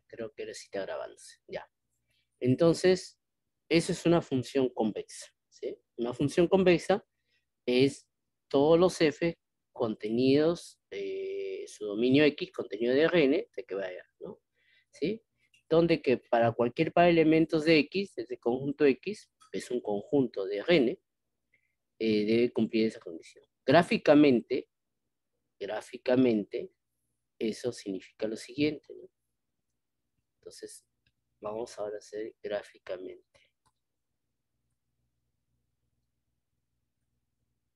creo que ahora sí está grabándose. Ya. Entonces, eso es una función convexa, ¿sí? Una función convexa es todos los f contenidos, su dominio X, contenido de Rn, de que vaya, ¿no? ¿Sí? Donde que para cualquier par de elementos de X, desde conjunto X, es un conjunto de Rn, debe cumplir esa condición. Gráficamente, eso significa lo siguiente, ¿no? Entonces, vamos ahora a hacer gráficamente.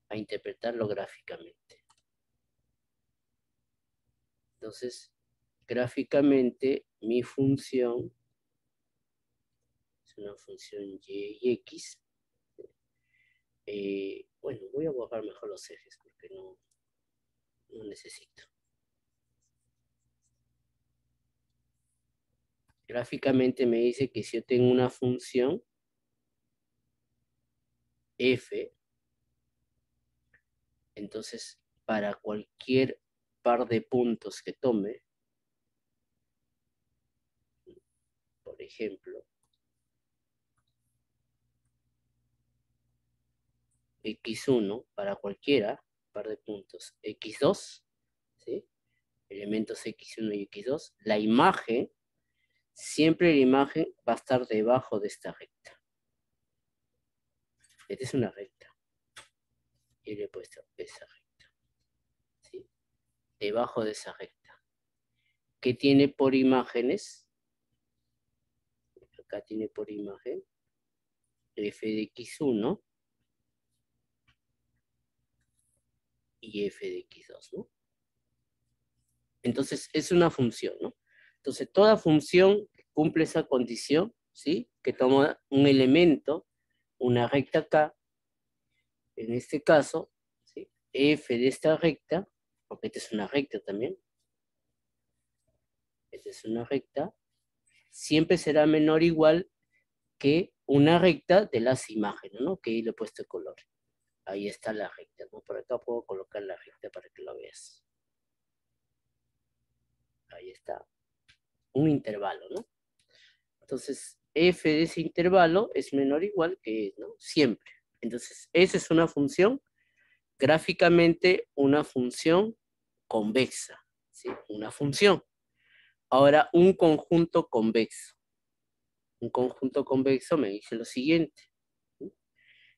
A interpretarlo gráficamente. Entonces, gráficamente, mi función es una función y x. Bueno, voy a borrar mejor los ejes porque no necesito. Gráficamente me dice que si yo tengo una función f, entonces para cualquier par de puntos que tome, por ejemplo, x1 para cualquiera par de puntos, x2, ¿sí? Elementos x1 y x2, la imagen, siempre la imagen va a estar debajo de esta recta. Esta es una recta. Y le he puesto esa recta, ¿sí? Debajo de esa recta. ¿Qué tiene por imágenes? Acá tiene por imagen f de x1 y f de x2, ¿no? Entonces, es una función, ¿no? Entonces, toda función que cumple esa condición, ¿sí? Que toma un elemento, una recta K, en este caso, ¿sí? F de esta recta, porque esta es una recta también, esta es una recta, siempre será menor o igual que una recta de las imágenes, ¿no? Que ahí le he puesto color. Ahí está la recta, ¿no? Por acá puedo colocar la recta para que lo veas. Ahí está. Un intervalo, ¿no? Entonces, f de ese intervalo es menor o igual que, ¿no? Siempre. Entonces, esa es una función, gráficamente una función convexa, ¿sí? Una función. Ahora, un conjunto convexo. Un conjunto convexo me dice lo siguiente, ¿sí?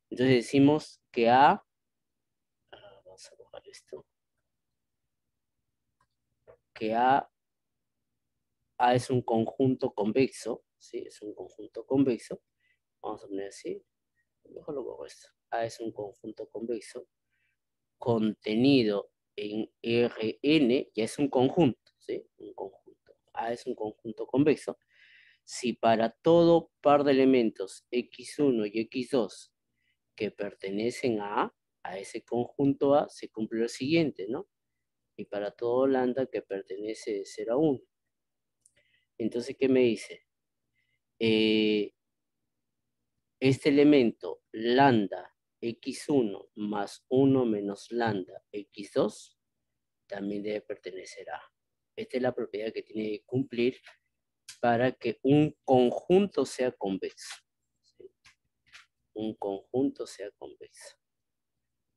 Entonces decimos que vamos a borrar esto, que A es un conjunto convexo, ¿sí? Es un conjunto convexo. Vamos a poner así, mejor lo borro esto. A es un conjunto convexo contenido en Rn, ya es un conjunto, ¿sí? Un conjunto. A es un conjunto convexo. Si para todo par de elementos x1 y x2 que pertenecen a ese conjunto A, se cumple lo siguiente, ¿no? Y para todo lambda que pertenece de 0 a 1. Entonces, ¿qué me dice? Este elemento, lambda x1 más 1 menos lambda x2, también debe pertenecer a. Esta es la propiedad que tiene que cumplir para que un conjunto sea convexo, ¿sí? Un conjunto sea convexo.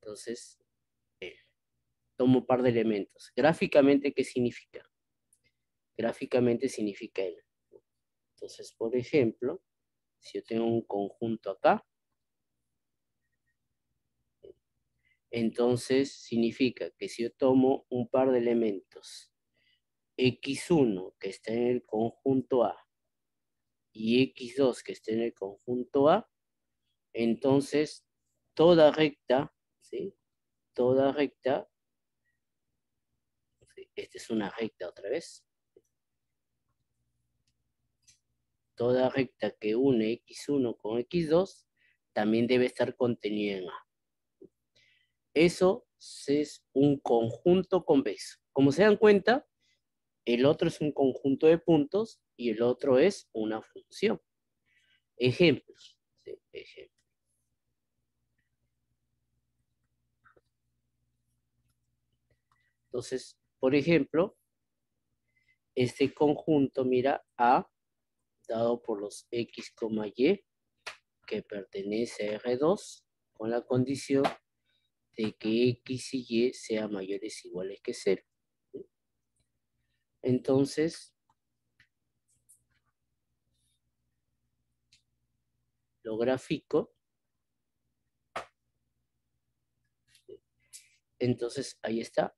Entonces, tomo un par de elementos. Gráficamente, ¿qué significa? Gráficamente significa N. Entonces, por ejemplo, si yo tengo un conjunto acá, entonces significa que si yo tomo un par de elementos, x1 que está en el conjunto A y x2 que está en el conjunto A, entonces toda recta, ¿sí? Toda recta, ¿sí? Esta es una recta otra vez, toda recta que une x1 con x2 también debe estar contenida en A. Eso es un conjunto convexo. Como se dan cuenta, el otro es un conjunto de puntos y el otro es una función. Ejemplos. ¿Sí? Ejemplos. Entonces, por ejemplo, este conjunto, mira, A, dado por los X, Y, que pertenece a R2, con la condición de que X y Y sean mayores o iguales que 0. Entonces, lo grafico. Entonces, ahí está.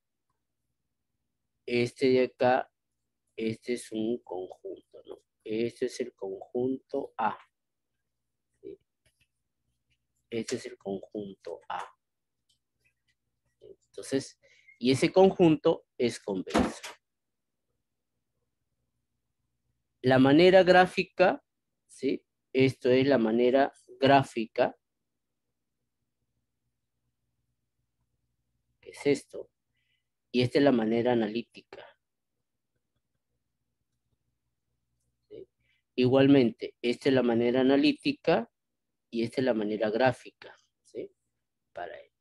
Este de acá, este es un conjunto, ¿no? Este es el conjunto A. ¿Sí? Este es el conjunto A. Entonces, y ese conjunto es convexo. La manera gráfica, ¿sí? Esto es la manera gráfica, que es esto, y esta es la manera analítica. ¿Sí? Igualmente, esta es la manera analítica y esta es la manera gráfica, ¿sí?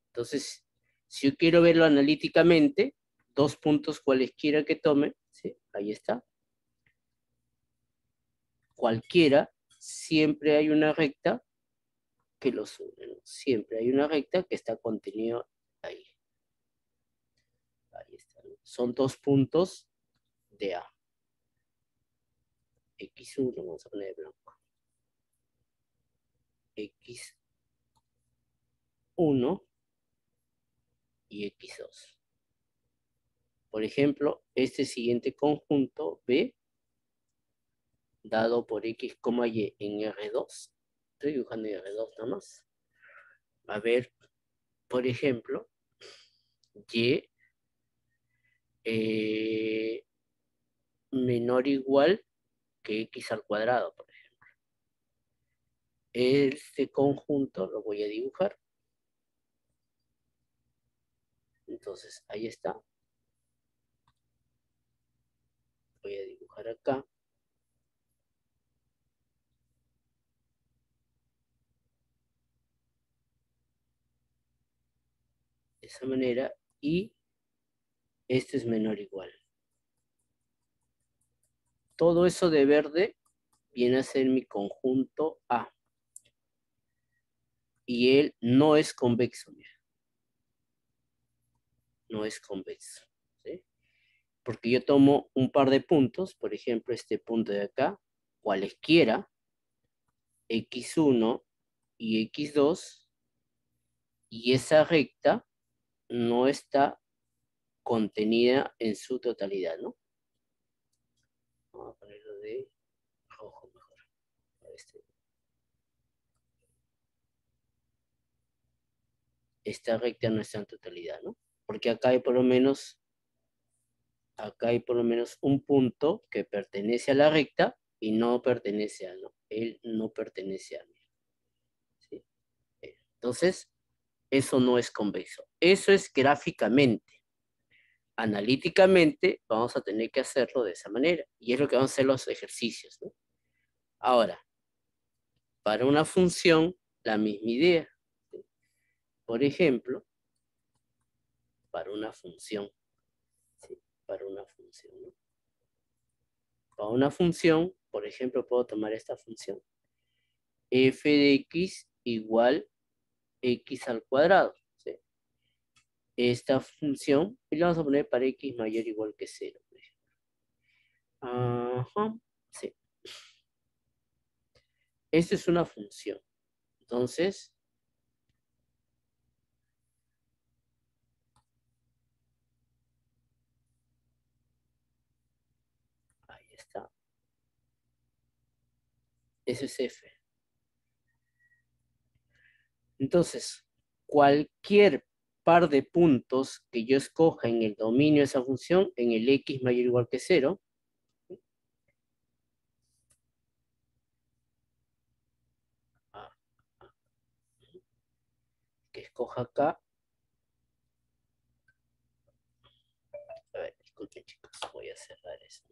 Entonces, si yo quiero verlo analíticamente, dos puntos cualesquiera que tome, ¿sí? Ahí está. Cualquiera, siempre hay una recta que los une, ¿no? Siempre hay una recta que está contenida ahí. Ahí está, ¿no? Son dos puntos de A. X1, vamos a poner blanco. X1 y X2. Por ejemplo, este siguiente conjunto B, dado por X, Y en R2. Estoy dibujando en R2 nada más. A ver, por ejemplo, Y menor o igual que X al cuadrado, por ejemplo. Este conjunto lo voy a dibujar. Entonces, ahí está. Voy a dibujar acá. De esa manera. Y este es menor o igual. Todo eso de verde viene a ser mi conjunto A. Y él no es convexo, mira. No es convexo. ¿Sí? Porque yo tomo un par de puntos, por ejemplo, este punto de acá, cualesquiera, X1 y X2, y esa recta no está contenida en su totalidad, ¿no? Vamos a ponerlo de rojo mejor. Esta recta no está en totalidad, ¿no? Porque acá hay por lo menos un punto que pertenece a la recta y no pertenece a, ¿no? Él no pertenece a mí. ¿Sí? Entonces, eso no es convexo. Eso es gráficamente. Analíticamente vamos a tener que hacerlo de esa manera. Y es lo que vamos a hacer los ejercicios, ¿no? Ahora, para una función, la misma idea. ¿Sí? Por ejemplo, para una función. ¿Sí? Para una función, ¿no? Para una función, por ejemplo, puedo tomar esta función. F de X igual X al cuadrado. ¿Sí? Esta función, y la vamos a poner para X mayor o igual que 0. Ajá, sí. Esta es una función. Entonces, ahí está. Eso es F. Entonces, cualquier par de puntos que yo escoja en el dominio de esa función, en el X mayor o igual que 0, que escoja acá. A ver, disculpen chicos, voy a cerrar eso.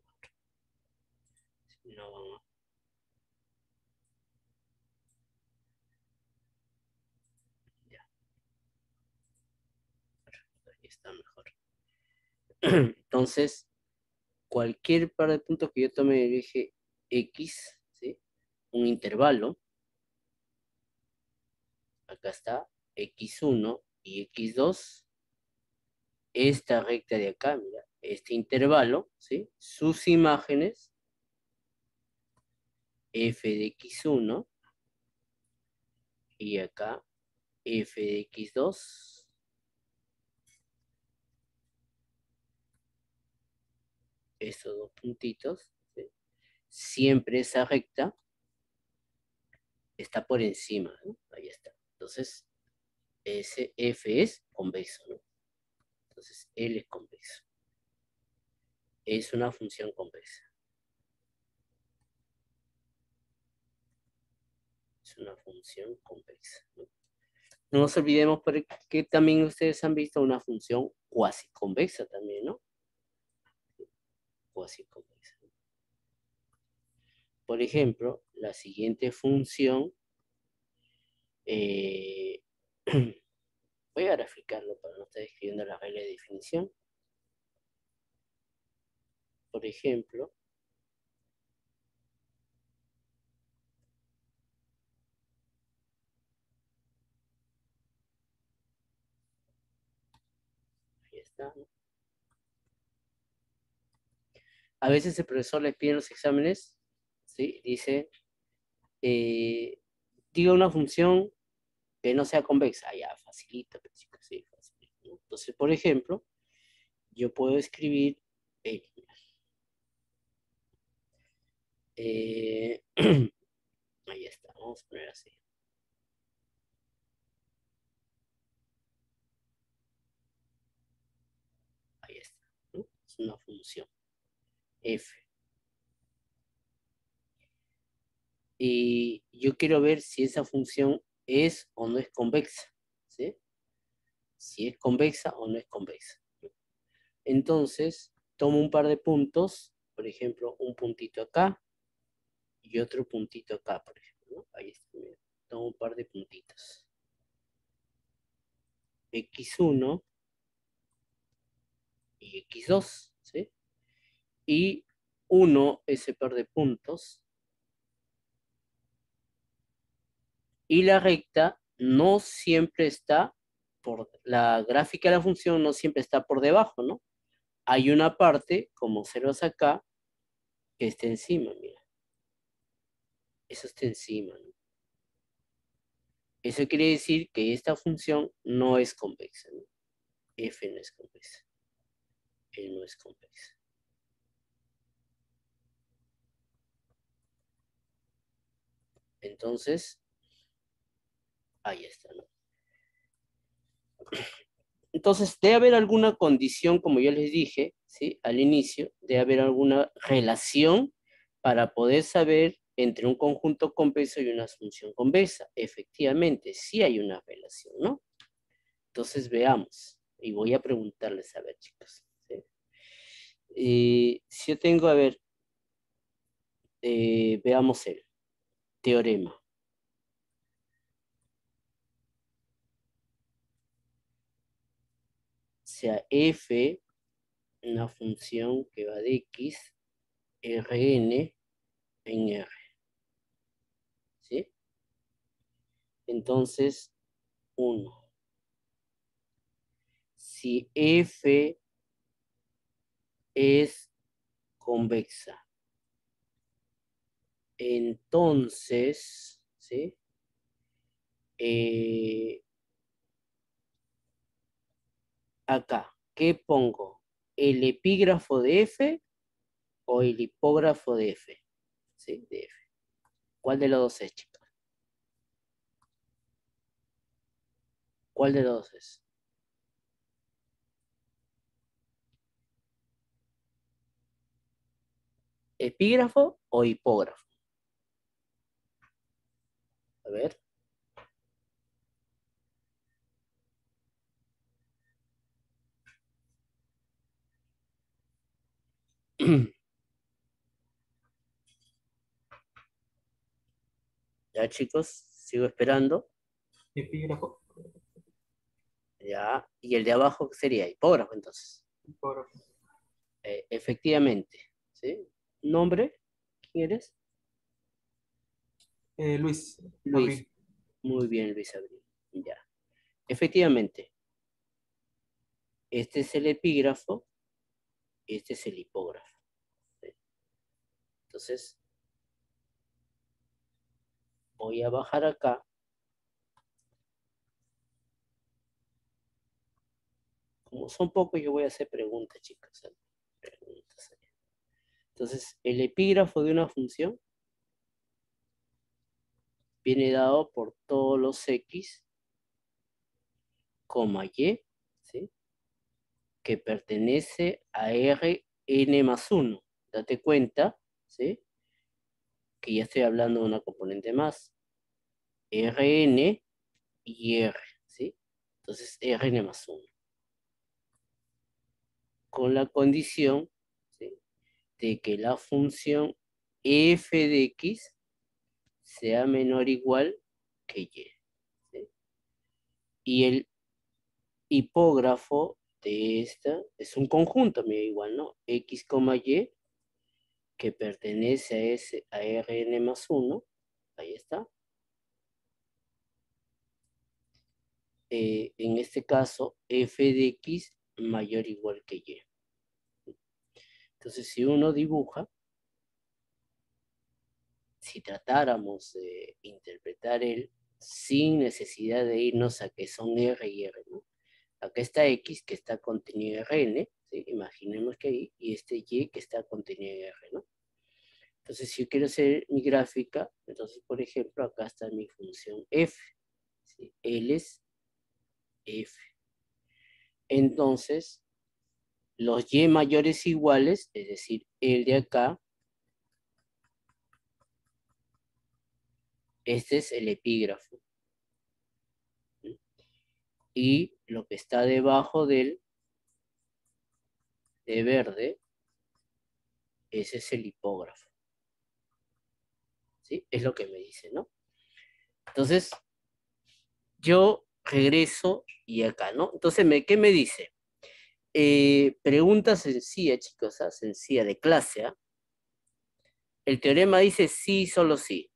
Si no, ya, ahí está mejor. Entonces, cualquier par de puntos que yo tome en el eje X, ¿sí? Un intervalo, acá está, X1 y X2, esta recta de acá, mira, este intervalo, ¿sí? Sus imágenes, f de X1 y acá f de X2, estos dos puntitos, ¿sí? Siempre esa recta está por encima, ¿no? Ahí está. Entonces, ese f es convexo, ¿no? Entonces, L es convexo. Es una función convexa. Es una función convexa, ¿no? No nos olvidemos que también ustedes han visto una función cuasi convexa también, ¿no? Cuasi convexa. Por ejemplo, la siguiente función, eh, voy a graficarlo para no estar escribiendo la regla de definición. Por ejemplo, ahí está, ¿no? A veces el profesor les pide en los exámenes, ¿sí? Dice, diga una función que no sea convexa. Ah, ya, facilita, pues, chicos, sí, facilita, ¿no? Entonces, por ejemplo, yo puedo escribir, eh, ahí está, vamos a poner así. Ahí está, ¿no? Es una función, f. Y yo quiero ver si esa función es o no es convexa, ¿sí? Si es convexa o no es convexa. Entonces, tomo un par de puntos, por ejemplo, un puntito acá y otro puntito acá, por ejemplo, ¿no? Ahí está, mira. Tomo un par de puntitos. X1 y X2, ¿sí? Y uno ese par de puntos y la recta no siempre está por la gráfica de la función no siempre está por debajo, ¿no? Hay una parte, como ceros acá, que está encima, mira. Eso está encima, ¿no? Eso quiere decir que esta función no es convexa, ¿no? F no es convexa. E no es convexa. Entonces, ahí está, ¿no? Entonces, debe haber alguna condición, como yo les dije, ¿sí? Al inicio, debe haber alguna relación para poder saber entre un conjunto convexo y una función convexa. Efectivamente, sí hay una relación, ¿no? Entonces, veamos. Y voy a preguntarles, a ver, chicos. ¿Sí? Si yo tengo, a ver, veamos el teorema. O sea, f, una función que va de x, Rn en R. ¿Sí? Entonces, 1. Si F es convexa, entonces, ¿sí? Acá, ¿qué pongo? ¿El epígrafo de F o el hipógrafo de F? ¿Sí? De F. ¿Cuál de los dos es, chicos? ¿Cuál de los dos es? ¿Epígrafo o hipógrafo? A ver. Ya, chicos, sigo esperando. Epígrafo. Ya. Y el de abajo sería hipógrafo, entonces. Hipógrafo. Efectivamente, ¿sí? ¿Nombre? ¿Quién eres? Luis, Luis. Abril. Muy bien, Luis Abril. Ya. Efectivamente, este es el epígrafo, este es el hipógrafo. ¿Sí? Entonces, voy a bajar acá. Como son pocos, yo voy a hacer preguntas, chicos. ¿Sí? Preguntas. Entonces, el epígrafo de una función viene dado por todos los x, y, ¿sí? Que pertenece a Rn más 1. Date cuenta, ¿sí? Que ya estoy hablando de una componente más. Rn y R, ¿sí? Entonces, Rn más 1. Con la condición, ¿sí? De que la función f de x sea menor o igual que y. ¿Sí? Y el hipógrafo de esta es un conjunto, me da igual, ¿no? X, y, que pertenece a Rn más 1, ahí está. En este caso, f de x mayor o igual que y. Entonces, si uno dibuja, si tratáramos de interpretar el sin necesidad de irnos a que son R y R, ¿no? Acá está X que está contenido en Rn, ¿sí? Imaginemos que ahí, y este Y que está contenido en R, ¿no? Entonces, si yo quiero hacer mi gráfica, entonces, por ejemplo, acá está mi función f, ¿sí? L es f. Entonces, los y mayores iguales, es decir, el de acá, este es el epígrafo. ¿Sí? Y lo que está debajo del de verde, ese es el hipógrafo. ¿Sí? Es lo que me dice, ¿no? Entonces, yo regreso y acá, ¿no? Entonces, ¿qué me dice? Pregunta sencilla, chicos, ¿ah? Sencilla de clase, ¿ah? El teorema dice sí, solo sí.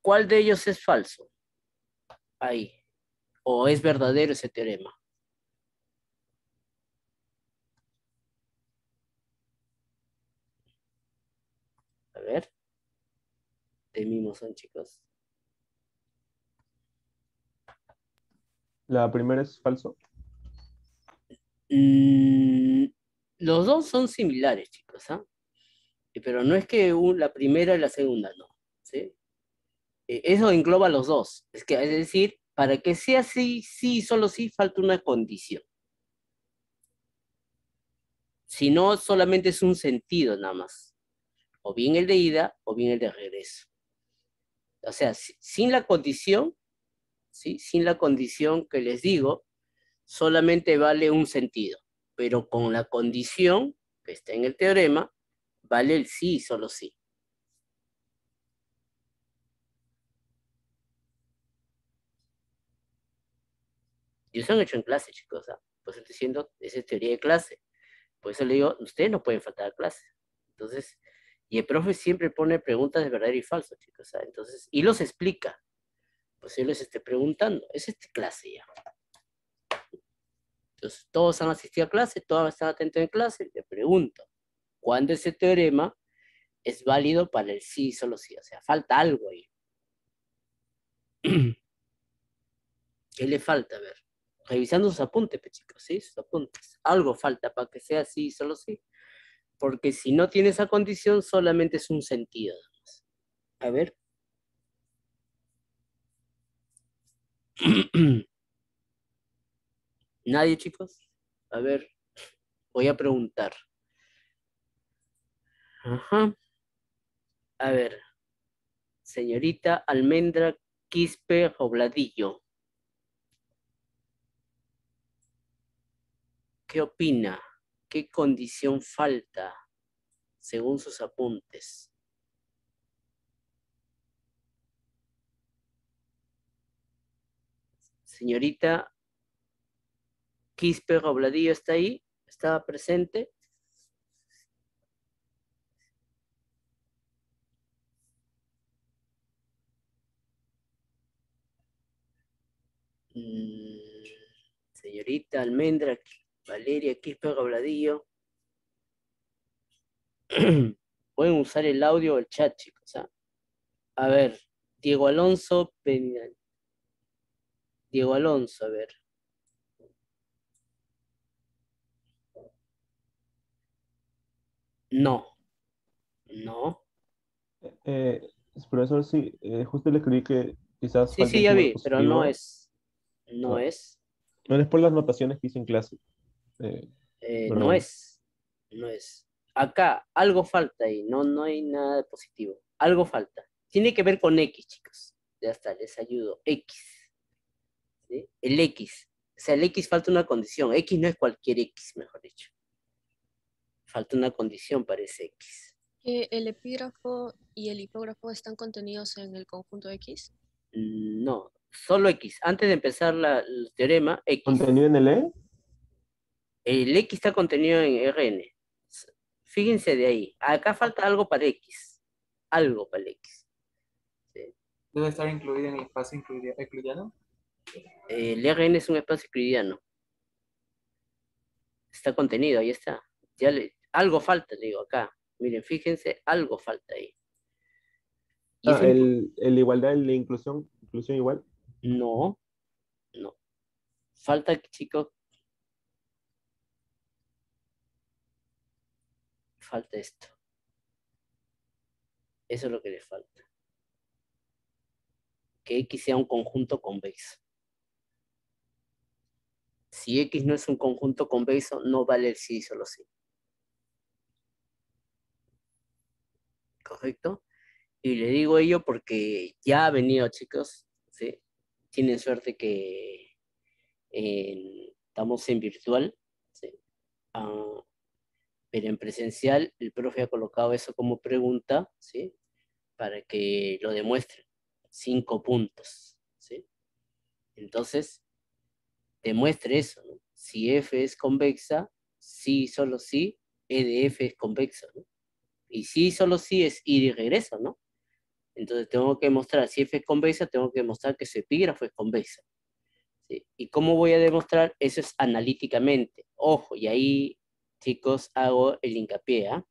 ¿Cuál de ellos es falso? Ahí. ¿O es verdadero ese teorema? A ver, de mismo son, chicos. La primera es falso. Mm, los dos son similares, chicos, ¿ah? Pero no es que la primera y la segunda no, ¿sí? Eso engloba los dos. Es decir, para que sea sí, sí, solo sí, falta una condición. Si no, solamente es un sentido nada más. O bien el de ida o bien el de regreso. O sea, sin la condición, ¿sí? Sin la condición que les digo, solamente vale un sentido. Pero con la condición que está en el teorema, vale el sí, solo sí. Y eso han hecho en clase, chicos. ¿Ah? Pues estoy diciendo, esa es teoría de clase. Por eso le digo, ustedes no pueden faltar a clase. Entonces, y el profe siempre pone preguntas de verdadero y falso, chicos. ¿Ah? Entonces, y los explica. Pues yo les esté preguntando. Es esta clase ya. Entonces, todos han asistido a clase, todos están atentos en clase. Le pregunto, ¿cuándo ese teorema es válido para el sí, solo sí? O sea, falta algo ahí. ¿Qué le falta? A ver. Revisando sus apuntes, pues, chicos, ¿sí? Sus apuntes. Algo falta para que sea sí, solo sí. Porque si no tiene esa condición, solamente es un sentido. A ver. ¿Nadie, chicos? A ver, voy a preguntar. Ajá. A ver, señorita Almendra Quispe Robladillo, ¿qué opina? ¿Qué condición falta según sus apuntes? Señorita Quispe Robladillo, ¿está ahí? ¿Estaba presente? Mm, señorita Almendra, Valeria Quispe Robladillo. Pueden usar el audio o el chat, chicos. ¿Ah? A ver, Diego Alonso Peña- Diego Alonso, a ver. No, no. Eh, Profesor, sí, justo le escribí que quizás Sí, falte sí, un ya símbolo vi, pero no positivo. es. No No, es. no es por las notaciones que hice en clase. No Perdón. es. No es. Acá, algo falta ahí. No, no hay nada de positivo. Algo falta. Tiene que ver con X, chicos. Ya está, les ayudo. X. ¿Sí? El X. O sea, el X falta una condición. X no es cualquier X, mejor dicho. Falta una condición para ese X. Que el epígrafo y el hipógrafo están contenidos en el conjunto X. No, solo X. Antes de empezar el teorema, X. ¿Contenido en el E? El X está contenido en Rn. Fíjense de ahí. Acá falta algo para X. Algo para el X. ¿Sí? Debe estar incluido en el espacio euclidiano. El Rn es un espacio euclidiano. Está contenido, ahí está. Algo falta, le digo acá. Miren, fíjense, algo falta ahí. Y Ah, eso el igualdad y la inclusión igual. no, no. Falta, chicos, falta esto. Eso es lo que le falta. Que X sea un conjunto convexo. Si X no es un conjunto convexo, no vale el sí solo sí. ¿Correcto? Y le digo ello porque ya ha venido, chicos, ¿sí? Tienen suerte que estamos en virtual, ¿sí? Ah, pero en presencial el profe ha colocado eso como pregunta, ¿sí? Para que lo demuestren. 5 puntos, ¿sí? Entonces, demuestre eso, ¿no? Si F es convexa, sí, solo sí, E de F es convexa, ¿no? Y sí, solo sí es ir y regreso, ¿no? Entonces tengo que mostrar, si F es convexa, tengo que demostrar que su epígrafo es convexa, ¿sí? ¿Y cómo voy a demostrar? Eso es analíticamente. Ojo, y ahí, chicos, hago el hincapié, ¿ah?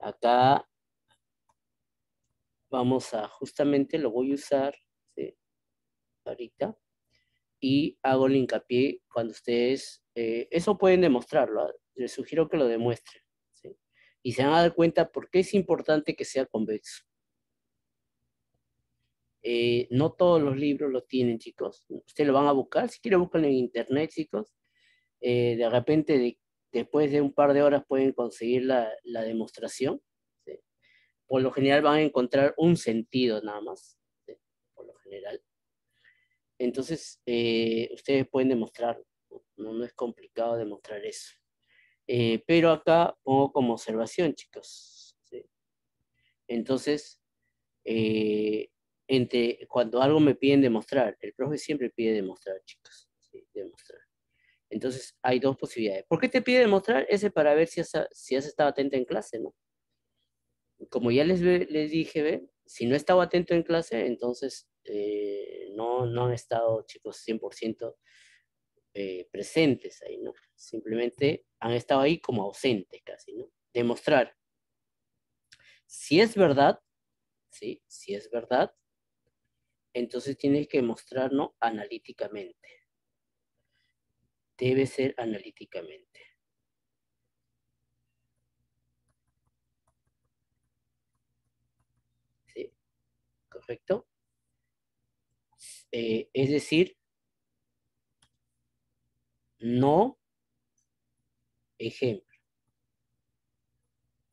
Acá vamos a, justamente lo voy a usar, ¿sí? Ahorita, y hago el hincapié cuando ustedes, eso pueden demostrarlo, ¿ah? Les sugiero que lo demuestren, ¿sí? Y se van a dar cuenta por qué es importante que sea convexo. No todos los libros lo tienen, chicos. Ustedes lo van a buscar, si quieren buscan en internet, chicos. De repente, después de un par de horas pueden conseguir la demostración, ¿sí? Por lo general van a encontrar un sentido nada más, ¿sí? Por lo general. Entonces, ustedes pueden demostrarlo. No, no es complicado demostrar eso. Pero acá pongo como observación, chicos, ¿sí? Entonces, eh, cuando algo me piden demostrar, el profe siempre pide demostrar, chicos, ¿sí? Demostrar. Entonces, hay dos posibilidades. ¿Por qué te pide demostrar? Ese para ver si has estado atento en clase, ¿no? Como ya les dije, ¿ve? Si no he estado atento en clase, entonces no, no han estado, chicos, 100% presentes ahí, ¿no? Simplemente han estado ahí como ausentes casi, ¿no? Demostrar. Si es verdad, ¿sí? Si es verdad, entonces tienes que mostrarlo analíticamente. Debe ser analíticamente. ¿Sí? ¿Correcto? Es decir, no ejemplo.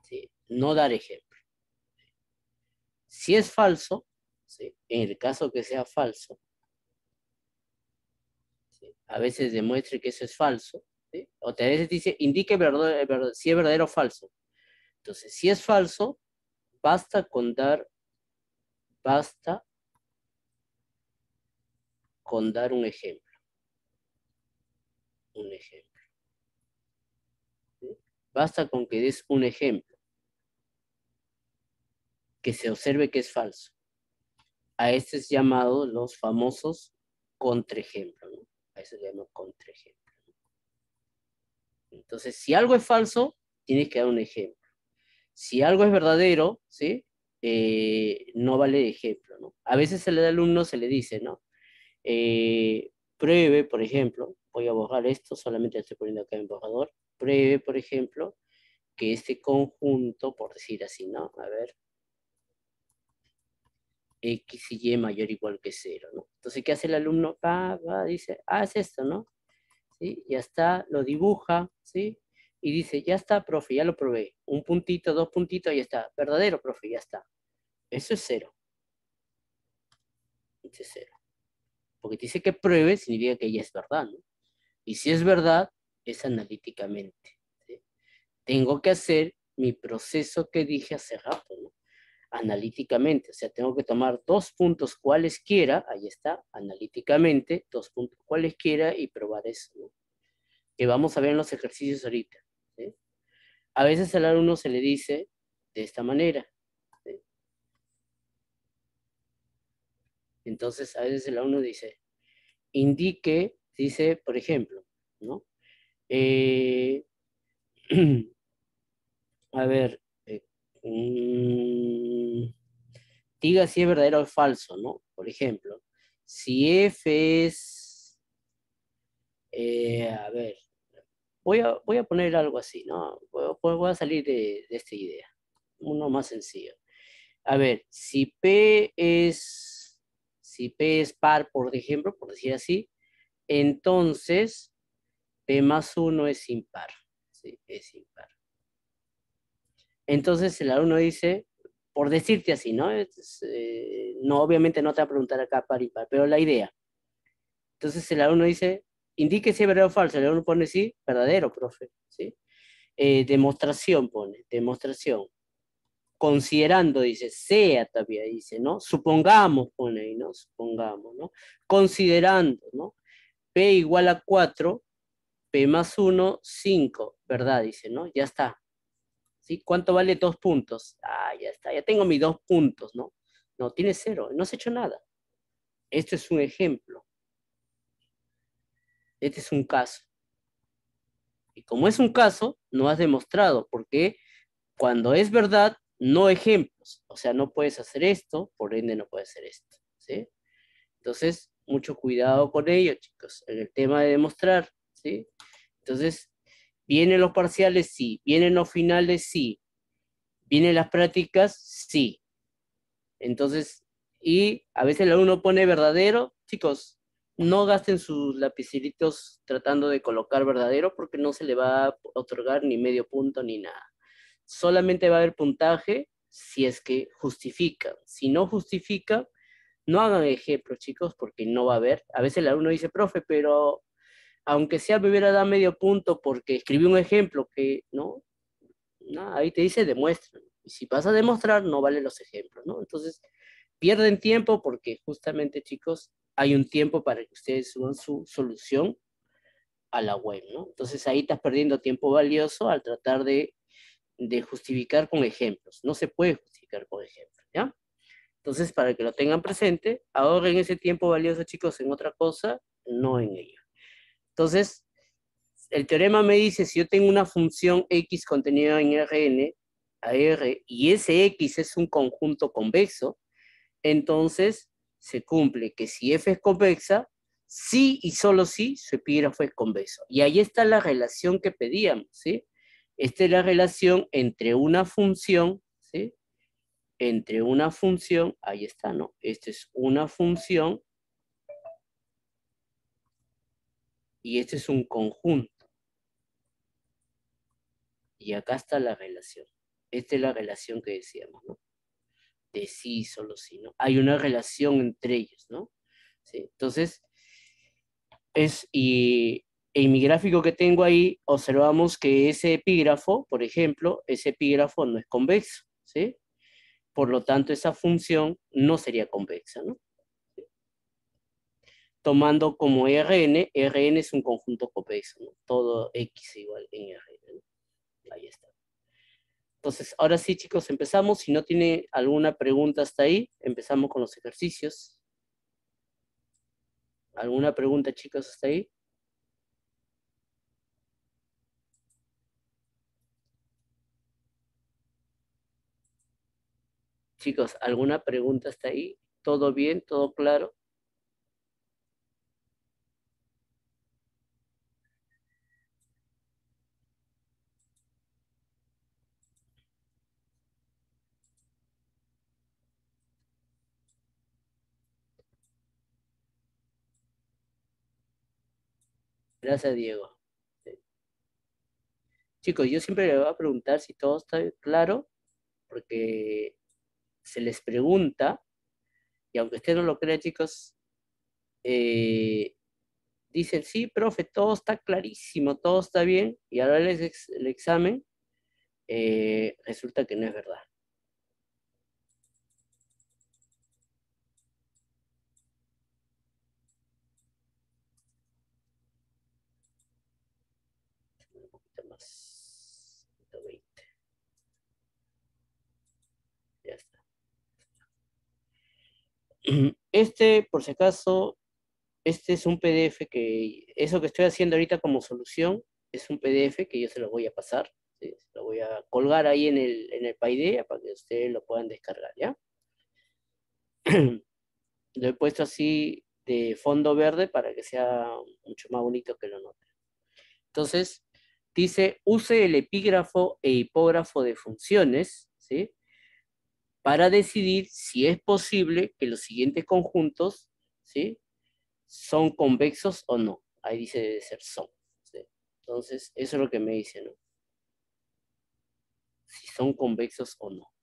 ¿Sí? No dar ejemplo. Si es falso, ¿sí? En el caso que sea falso, ¿sí? A veces demuestre que eso es falso, ¿sí? O a veces dice, indique si es verdadero o falso. Entonces, si es falso, basta basta con dar un ejemplo. Un ejemplo. ¿Sí? Basta con que des un ejemplo, que se observe que es falso. A este es llamado los famosos contraejemplo, ¿no? A eso le llamo contraejemplo. Entonces, si algo es falso, tienes que dar un ejemplo. Si algo es verdadero, ¿sí? No vale de ejemplo, ¿no? A veces al alumno se le dice, ¿no? Pruebe, por ejemplo, voy a borrar esto, solamente estoy poniendo acá en borrador. Pruebe, por ejemplo, que este conjunto, por decir así, ¿no? A ver. X y Y mayor o igual que 0, ¿no? Entonces, ¿qué hace el alumno? Dice, haz esto, ¿no? ¿Sí? Ya está, lo dibuja, ¿sí? Y dice, ya está, profe, ya lo probé. Un puntito, dos puntitos, ya está. Verdadero, profe, ya está. Eso es 0. Eso es 0. Porque dice que pruebe, significa que ya es verdad, ¿no? Y si es verdad, es analíticamente, ¿sí? Tengo que hacer mi proceso que dije hace rato, ¿no? Analíticamente, o sea, tengo que tomar 2 puntos cualesquiera, ahí está, analíticamente, 2 puntos cualesquiera y probar eso, ¿no? Que vamos a ver en los ejercicios ahorita, ¿sí? A veces al alumno se le dice de esta manera, ¿sí? Entonces, a veces el alumno dice, indique, dice, por ejemplo, ¿no? A ver, diga si es verdadero o falso, ¿no? Por ejemplo, si F es, a ver, voy a poner algo así, ¿no? Voy a salir de esta idea, uno más sencillo. A ver, si P es par, por ejemplo, por decir así, entonces P más 1 es impar, ¿sí? Es impar. Entonces el alumno dice, por decirte así, ¿no? No, obviamente no te va a preguntar acá par y par, pero la idea. Entonces el alumno dice, indique si es verdadero o falso. El alumno pone sí, verdadero, profe, ¿sí? Demostración pone, demostración. Considerando, dice, sea todavía, dice, ¿no? Supongamos, pone ahí, ¿no? Supongamos, ¿no? Considerando, ¿no? P igual a 4, P más 1, 5, ¿verdad? Dice, ¿no? Ya está. ¿Sí? ¿Cuánto vale 2 puntos? Ah, ya está, ya tengo mis 2 puntos, ¿no? No, tiene 0, no has hecho nada. Esto es un ejemplo. Este es un caso. Y como es un caso, no has demostrado, porque cuando es verdad, no ejemplos. O sea, no puedes hacer esto, por ende no puedes hacer esto, ¿sí? Entonces, mucho cuidado con ello, chicos, en el tema de demostrar, ¿sí? Entonces, ¿vienen los parciales? Sí. ¿Vienen los finales? Sí. ¿Vienen las prácticas? Sí. Entonces, y a veces el alumno pone verdadero, chicos, no gasten sus lapiceritos tratando de colocar verdadero porque no se le va a otorgar ni medio punto ni nada. Solamente va a haber puntaje si es que justifica. Si no justifica, no hagan ejemplos, chicos, porque no va a haber. A veces el alumno dice, profe, pero aunque sea me hubiera dado medio punto porque escribí un ejemplo que, ¿no? No, ahí te dice demuestra. Y si vas a demostrar, no valen los ejemplos, ¿no? Entonces, pierden tiempo porque justamente, chicos, hay un tiempo para que ustedes suban su solución a la web, ¿no? Entonces ahí estás perdiendo tiempo valioso al tratar de justificar con ejemplos. No se puede justificar con ejemplos, ¿ya? Entonces, para que lo tengan presente, ahorren ese tiempo valioso, chicos, en otra cosa, no en ello. Entonces, el teorema me dice, si yo tengo una función X contenida en Rn, a R, y ese X es un conjunto convexo, entonces se cumple que si F es convexa, sí y solo sí su epígrafo es convexo. Y ahí está la relación que pedíamos, ¿sí? Esta es la relación entre una función, ¿sí? Entre una función, ahí está, ¿no? Esta es una función y este es un conjunto. Y acá está la relación. Esta es la relación que decíamos, ¿no? De sí, solo sí, ¿no? Hay una relación entre ellos, ¿no? ¿Sí? Entonces, y en mi gráfico que tengo ahí, observamos que ese epígrafo, por ejemplo, ese epígrafo no es convexo, ¿sí? Por lo tanto, esa función no sería convexa, ¿no? Tomando como Rn es un conjunto convexo, ¿no? Todo X igual en Rn, ¿no? Ahí está. Entonces, ahora sí, chicos, empezamos. Si no tiene alguna pregunta hasta ahí, empezamos con los ejercicios. ¿Alguna pregunta, chicos, hasta ahí? Chicos, ¿alguna pregunta hasta ahí? ¿Todo bien? ¿Todo claro? Gracias, Diego. Sí. Chicos, yo siempre les voy a preguntar si todo está claro, porque se les pregunta, y aunque usted no lo crea, chicos, eh, dicen, sí, profe, todo está clarísimo, todo está bien, y ahora el examen resulta que no es verdad. Un poquito más. 120. Ya está. Este, por si acaso, este es un PDF que, eso que estoy haciendo ahorita como solución, es un PDF que yo se lo voy a pasar, ¿sí? Se lo voy a colgar ahí en el PyDea para que ustedes lo puedan descargar, ¿ya? Lo he puesto así de fondo verde para que sea mucho más bonito que lo noten. Entonces, dice, use el epígrafo e hipógrafo de funciones, ¿sí? Para decidir si es posible que los siguientes conjuntos, ¿sí? Son convexos o no. Ahí dice de ser son, ¿sí? Entonces, eso es lo que me dice, ¿no? Si son convexos o no.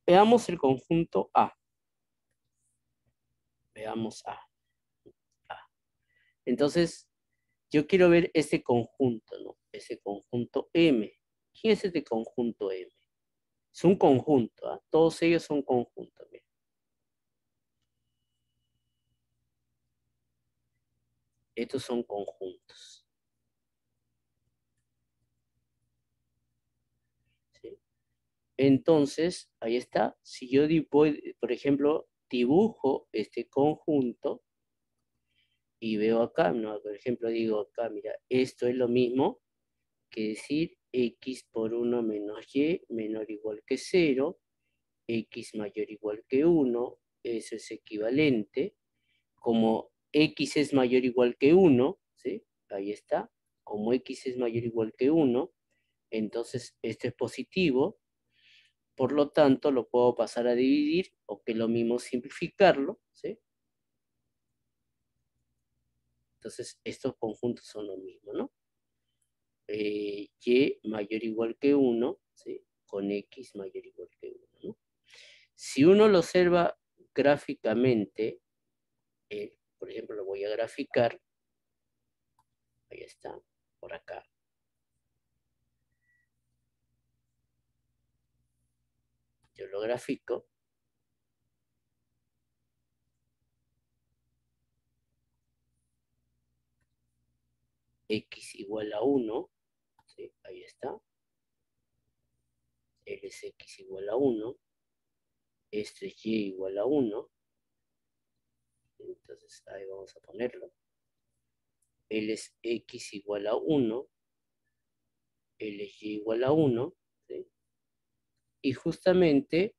Veamos el conjunto A. Veamos A. A. Entonces, yo quiero ver ese conjunto, ¿no? Ese conjunto M. ¿Quién es este conjunto M? Es un conjunto, ¿ah? Todos ellos son conjuntos. Mira. Estos son conjuntos. ¿Sí? Entonces, ahí está. Si yo, por ejemplo, dibujo este conjunto y veo acá, ¿no? Por ejemplo, digo acá, mira, esto es lo mismo que decir x por 1 menos y menor o igual que 0, x mayor o igual que 1, eso es equivalente. Como x es mayor o igual que 1, ¿sí? Ahí está. Como x es mayor o igual que 1, entonces esto es positivo. Por lo tanto, lo puedo pasar a dividir, o que es lo mismo simplificarlo, ¿sí? Entonces, estos conjuntos son lo mismo, ¿no? Y mayor o igual que 1, ¿sí? Con x mayor o igual que 1, ¿no? Si uno lo observa gráficamente, por ejemplo, lo voy a graficar, ahí está, por acá. Yo lo grafico. X igual a 1, ¿sí? Ahí está. L es x igual a 1. Esto es y igual a 1. Entonces ahí vamos a ponerlo. L es x igual a 1. L es y igual a 1. ¿Sí? Y justamente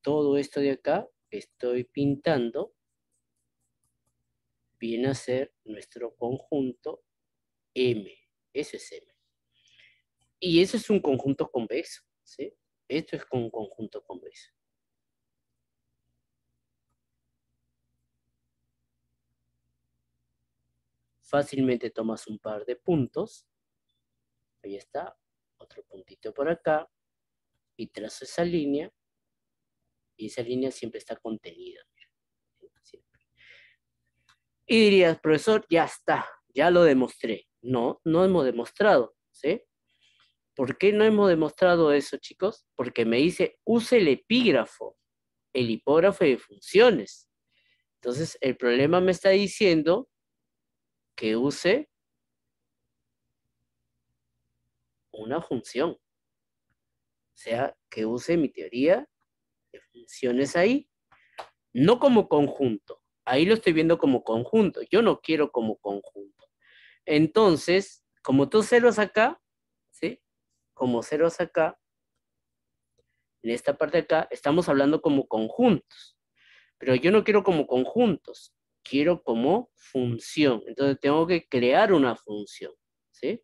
todo esto de acá que estoy pintando viene a ser nuestro conjunto M. Eso es M. Y eso es un conjunto convexo, ¿sí? Esto es un conjunto convexo. Fácilmente tomas un par de puntos. Ahí está. Otro puntito por acá. Y trazo esa línea. Y esa línea siempre está contenida. Siempre. Y dirías, profesor, ya está. Ya lo demostré. No, no hemos demostrado, ¿sí? ¿Por qué no hemos demostrado eso, chicos? Porque me dice, use el epígrafo, el hipógrafo de funciones. Entonces, el problema me está diciendo que use una función. O sea, que use mi teoría de funciones ahí. no como conjunto. Ahí lo estoy viendo como conjunto. Yo no quiero como conjunto. Entonces, como tú ceros acá, ¿sí? Como ceros acá, en esta parte de acá, estamos hablando como conjuntos. Pero yo no quiero como conjuntos, quiero como función. Entonces tengo que crear una función, ¿sí?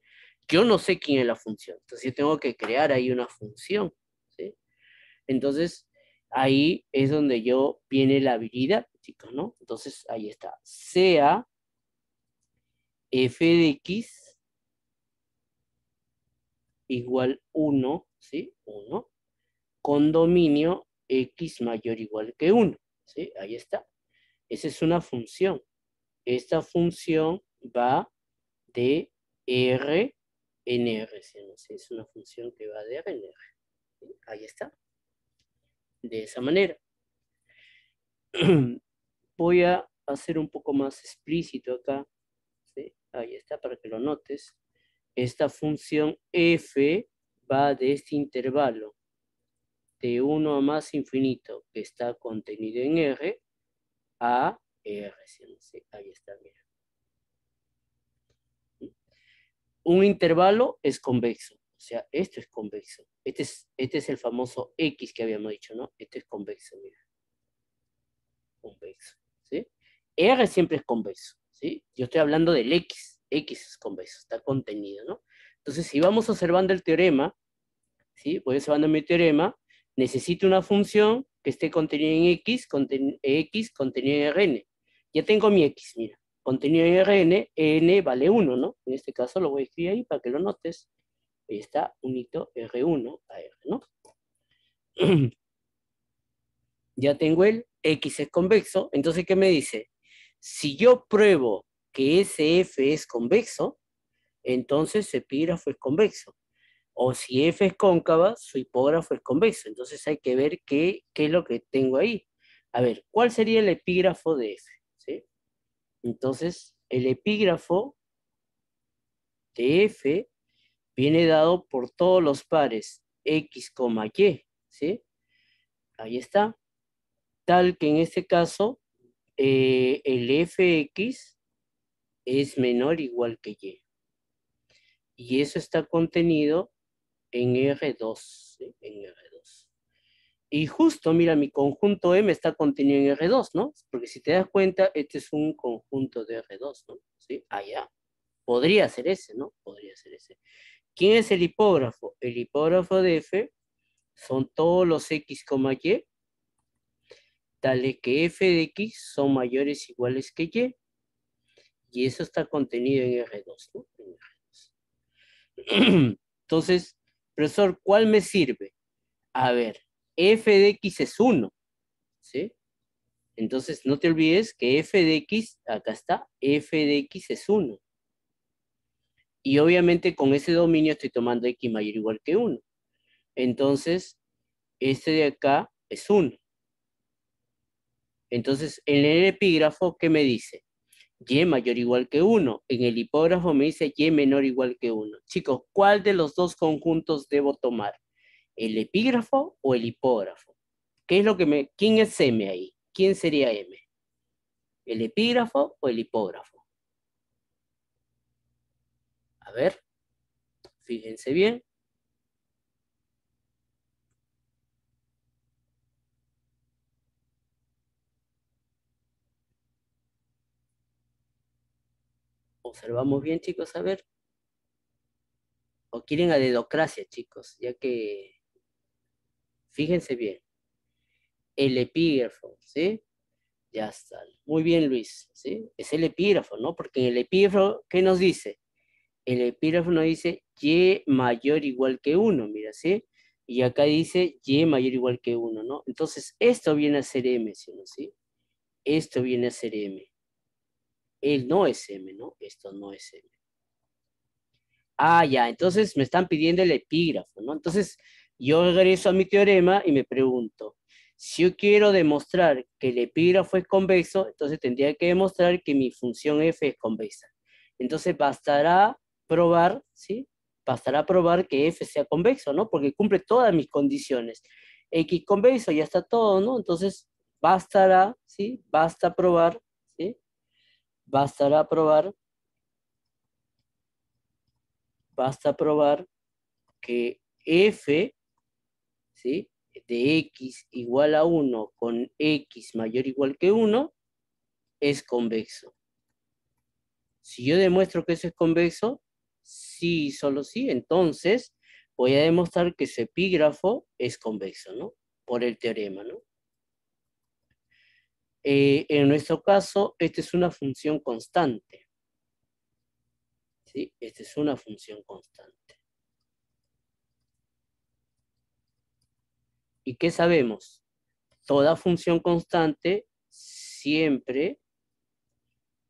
Yo no sé quién es la función, entonces yo tengo que crear ahí una función, ¿sí? Entonces, ahí es donde viene la habilidad, chicos, ¿no? Entonces, ahí está. Sea f de x igual 1, ¿sí? 1, con dominio x mayor o igual que 1, ¿sí? Ahí está. Esa es una función. Esta función va de R en R, ¿sí? Es una función que va de R en R. ¿Sí? Ahí está. De esa manera. Voy a hacer un poco más explícito acá. ¿Sí? Ahí está, para que lo notes. Esta función f va de este intervalo de 1 a más infinito que está contenido en R a R. ¿Sí? Ahí está, mira. Un intervalo es convexo, o sea, esto es convexo. Este es el famoso X que habíamos dicho, ¿no? Este es convexo, mira. Convexo, ¿sí? R siempre es convexo, ¿sí? Yo estoy hablando del X. X es convexo, está contenido, ¿no? Entonces, si vamos observando el teorema, ¿sí? Voy observando mi teorema, necesito una función que esté contenida en X, contenida en Rn. Ya tengo mi X, mira. Contenido en Rn, n vale 1, ¿no? En este caso lo voy a escribir ahí para que lo notes. Ahí está, unito R1 a R, ¿no? Ya tengo el X es convexo, entonces, ¿qué me dice? Si yo pruebo que ese F es convexo, entonces su epígrafo es convexo. O si F es cóncava, su hipógrafo es convexo. Entonces hay que ver qué es lo que tengo ahí. A ver, ¿cuál sería el epígrafo de F? ¿Sí? Entonces, el epígrafo de F viene dado por todos los pares X, Y, ¿sí? Ahí está. Tal que en este caso, el Fx es menor o igual que Y. Y eso está contenido en R2, ¿sí? En R2. Y justo, mira, mi conjunto M está contenido en R2, ¿no? Porque si te das cuenta, este es un conjunto de R2, ¿no? ¿Sí? Allá. Podría ser ese, ¿no? Podría ser ese. ¿Quién es el hipógrafo? El hipógrafo de F son todos los X, Y, tales que F de X son mayores o iguales que Y. Y eso está contenido en R2, ¿no? En R2. Entonces, profesor, ¿cuál me sirve? A ver, F de X es 1, ¿sí? Entonces, no te olvides que F de X, acá está, F de X es 1. Y obviamente con ese dominio estoy tomando X mayor o igual que 1. Entonces, este de acá es 1. Entonces, en el epígrafo, ¿qué me dice? Y mayor o igual que 1. En el hipógrafo me dice Y menor o igual que 1. Chicos, ¿cuál de los dos conjuntos debo tomar? ¿El epígrafo o el hipógrafo? ¿Qué es lo que ¿Quién es M ahí? ¿Quién sería M? ¿El epígrafo o el hipógrafo? A ver, fíjense bien. Observamos bien, chicos, a ver. O quieren a dedocracia, chicos, ya que fíjense bien. El epígrafo, ¿sí? Ya está. Muy bien, Luis, ¿sí? Es el epígrafo, ¿no? Porque en el epígrafo, ¿qué nos dice? El epígrafo nos dice Y mayor o igual que 1, mira, ¿sí? Y acá dice Y mayor o igual que 1, ¿no? Entonces, esto viene a ser M, ¿sí? ¿No? ¿Sí? Esto viene a ser M. Él no es M, ¿no? Esto no es M. Ah, ya, entonces me están pidiendo el epígrafo, ¿no? Entonces, yo regreso a mi teorema y me pregunto, si yo quiero demostrar que el epígrafo es convexo, entonces tendría que demostrar que mi función f es convexa. Entonces, bastará probar, ¿sí? Bastará probar que f sea convexo, ¿no? Porque cumple todas mis condiciones. X convexo, ya está todo, ¿no? Entonces, bastará, ¿sí? Basta probar, ¿sí? Bastará probar, basta probar que f, ¿sí? De x igual a 1 con x mayor o igual que 1 es convexo. Si yo demuestro que eso es convexo, sí, solo sí, entonces voy a demostrar que su epígrafo es convexo, ¿no? Por el teorema, ¿no? En nuestro caso, esta es una función constante. ¿Sí? Esta es una función constante. ¿Y qué sabemos? Toda función constante siempre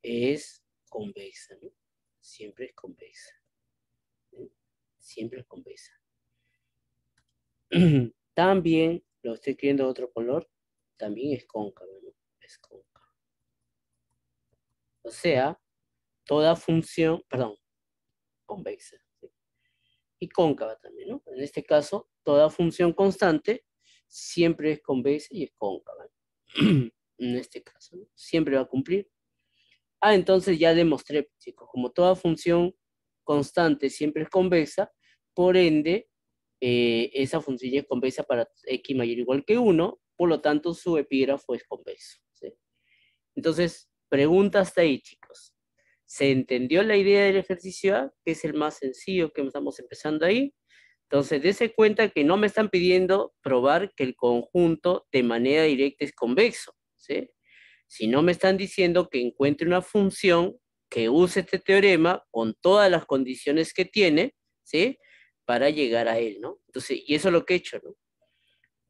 es convexa, ¿no? Siempre es convexa. ¿Sí? Siempre es convexa. También, lo estoy escribiendo de otro color, también es cóncava, ¿no? Es cóncava. O sea, toda función, perdón, convexa. ¿Sí? Y cóncava también, ¿no? En este caso, toda función constante siempre es convexa y es cóncava. En este caso, ¿no? Siempre va a cumplir. Entonces ya demostré, chicos, como toda función constante siempre es convexa, por ende, esa función es convexa para x mayor o igual que 1, por lo tanto su epígrafo es convexo. ¿Sí? Entonces, pregunta hasta ahí, chicos. ¿Se entendió la idea del ejercicio A, que es el más sencillo que estamos empezando ahí? Entonces, dése cuenta que no me están pidiendo probar que el conjunto de manera directa es convexo, ¿sí? Si no me están diciendo que encuentre una función que use este teorema con todas las condiciones que tiene, ¿sí? Para llegar a él, ¿no? Entonces, y eso es lo que he hecho, ¿no?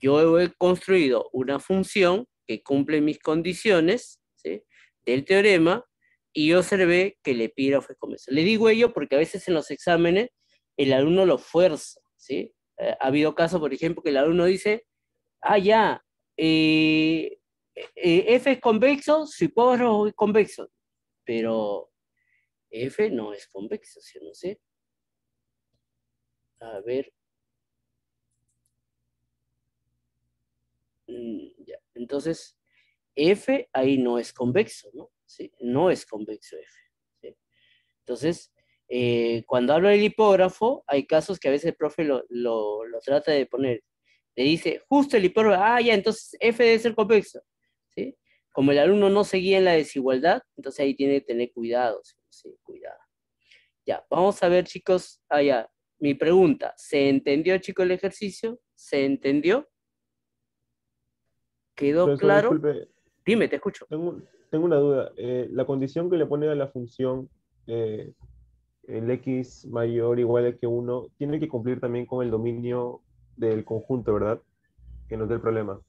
Yo he construido una función que cumple mis condiciones, ¿sí? Del teorema, y observé que el epígrafo es convexo. Le digo ello porque a veces en los exámenes el alumno lo fuerza, ¿sí? Ha habido casos, por ejemplo, que el alumno dice, ya, F es convexo, su hipógrafo es convexo, pero F no es convexo, ¿sí? No sé. A ver. Ya. Entonces, F ahí no es convexo, ¿no? ¿Sí? No es convexo F. ¿Sí? Entonces, cuando hablo del hipógrafo, hay casos que a veces el profe lo trata de poner. Le dice, justo el hipógrafo, ya, entonces F debe ser convexo. ¿Sí? Como el alumno no seguía en la desigualdad, entonces ahí tiene que tener cuidado. ¿Sí? Sí, cuidado. Ya, vamos a ver, chicos. Ya. Mi pregunta, ¿se entendió, chicos, el ejercicio? ¿Se entendió? ¿Quedó Profesor, claro? disculpe, Dime, te escucho. tengo una duda. La condición que le pone a la función eh, el x mayor o igual que 1 tiene que cumplir también con el dominio del conjunto, ¿verdad? Que no es del problema.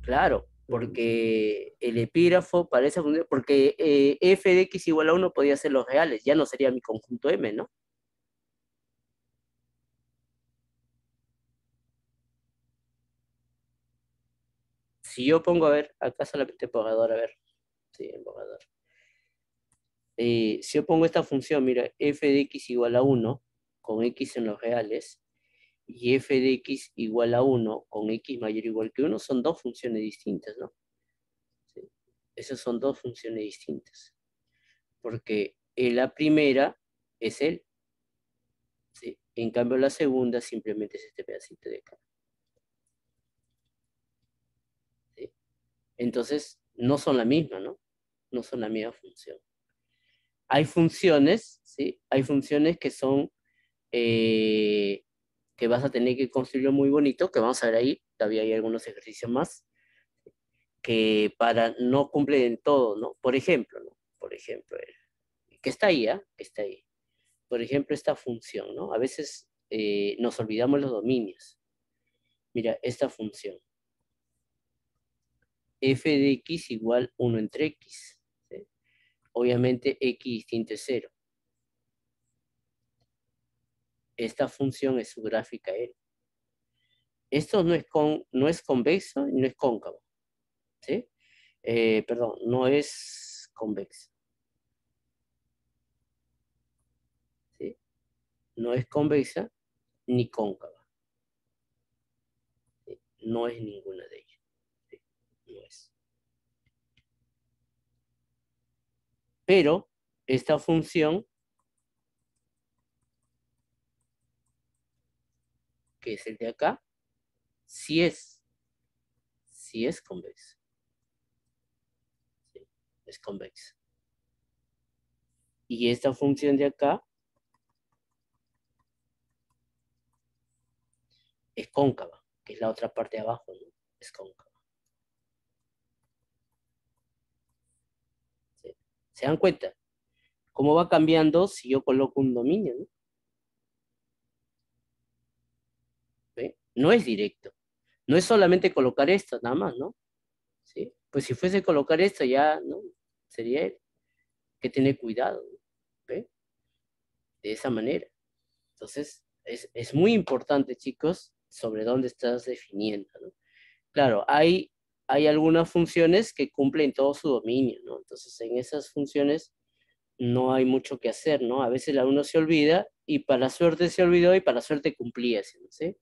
Claro, El- porque el epígrafo para esa función, porque f de x igual a 1 podía ser los reales, ya no sería mi conjunto M, ¿no? Si yo pongo, a ver, acá solamente borrador, a ver, sí, en borrador. Si yo pongo esta función, mira, f de x igual a 1, con x en los reales, y f de x igual a 1, con x mayor o igual que 1, son dos funciones distintas, ¿no? Sí. Esas son dos funciones distintas. Porque la primera es el, ¿sí? En cambio la segunda simplemente es este pedacito de acá. ¿Sí? Entonces, no son la misma, ¿no? No son la misma función. Hay funciones, ¿sí? Hay funciones que son, que vas a tener que construirlo muy bonito, que vamos a ver ahí, todavía hay algunos ejercicios más, que para no cumplen todo, ¿no? Por ejemplo, ¿no? Por ejemplo, que está ahí, ¿ah? Que está ahí. Por ejemplo, esta función, ¿no? A veces nos olvidamos los dominios. Mira, esta función. F de x igual 1 entre x. ¿Sí? Obviamente x distinto es 0. Esta función es su gráfica L. Esto no es convexo y no es cóncavo. ¿Sí? Perdón, no es convexo. ¿Sí? No es convexa ni cóncava. ¿Sí? No es ninguna de ellas. ¿Sí? No es. Pero esta función, que es el de acá, sí es convexa. ¿Sí? Es convexa. Y esta función de acá es cóncava, que es la otra parte de abajo, ¿no? Es cóncava. ¿Sí? ¿Se dan cuenta? ¿Cómo va cambiando si yo coloco un dominio, ¿no? ¿Sí? No es directo. No es solamente colocar esto, nada más, ¿no? ¿Sí? Pues si fuese colocar esto ya, ¿no? Sería que tener cuidado, ¿no? ¿Ve? De esa manera. Entonces, es muy importante, chicos, sobre dónde estás definiendo, ¿no? Claro, hay algunas funciones que cumplen todo su dominio, ¿no? Entonces, en esas funciones no hay mucho que hacer, ¿no? A veces la uno se olvida y para suerte se olvidó y para suerte cumplía, ¿sí?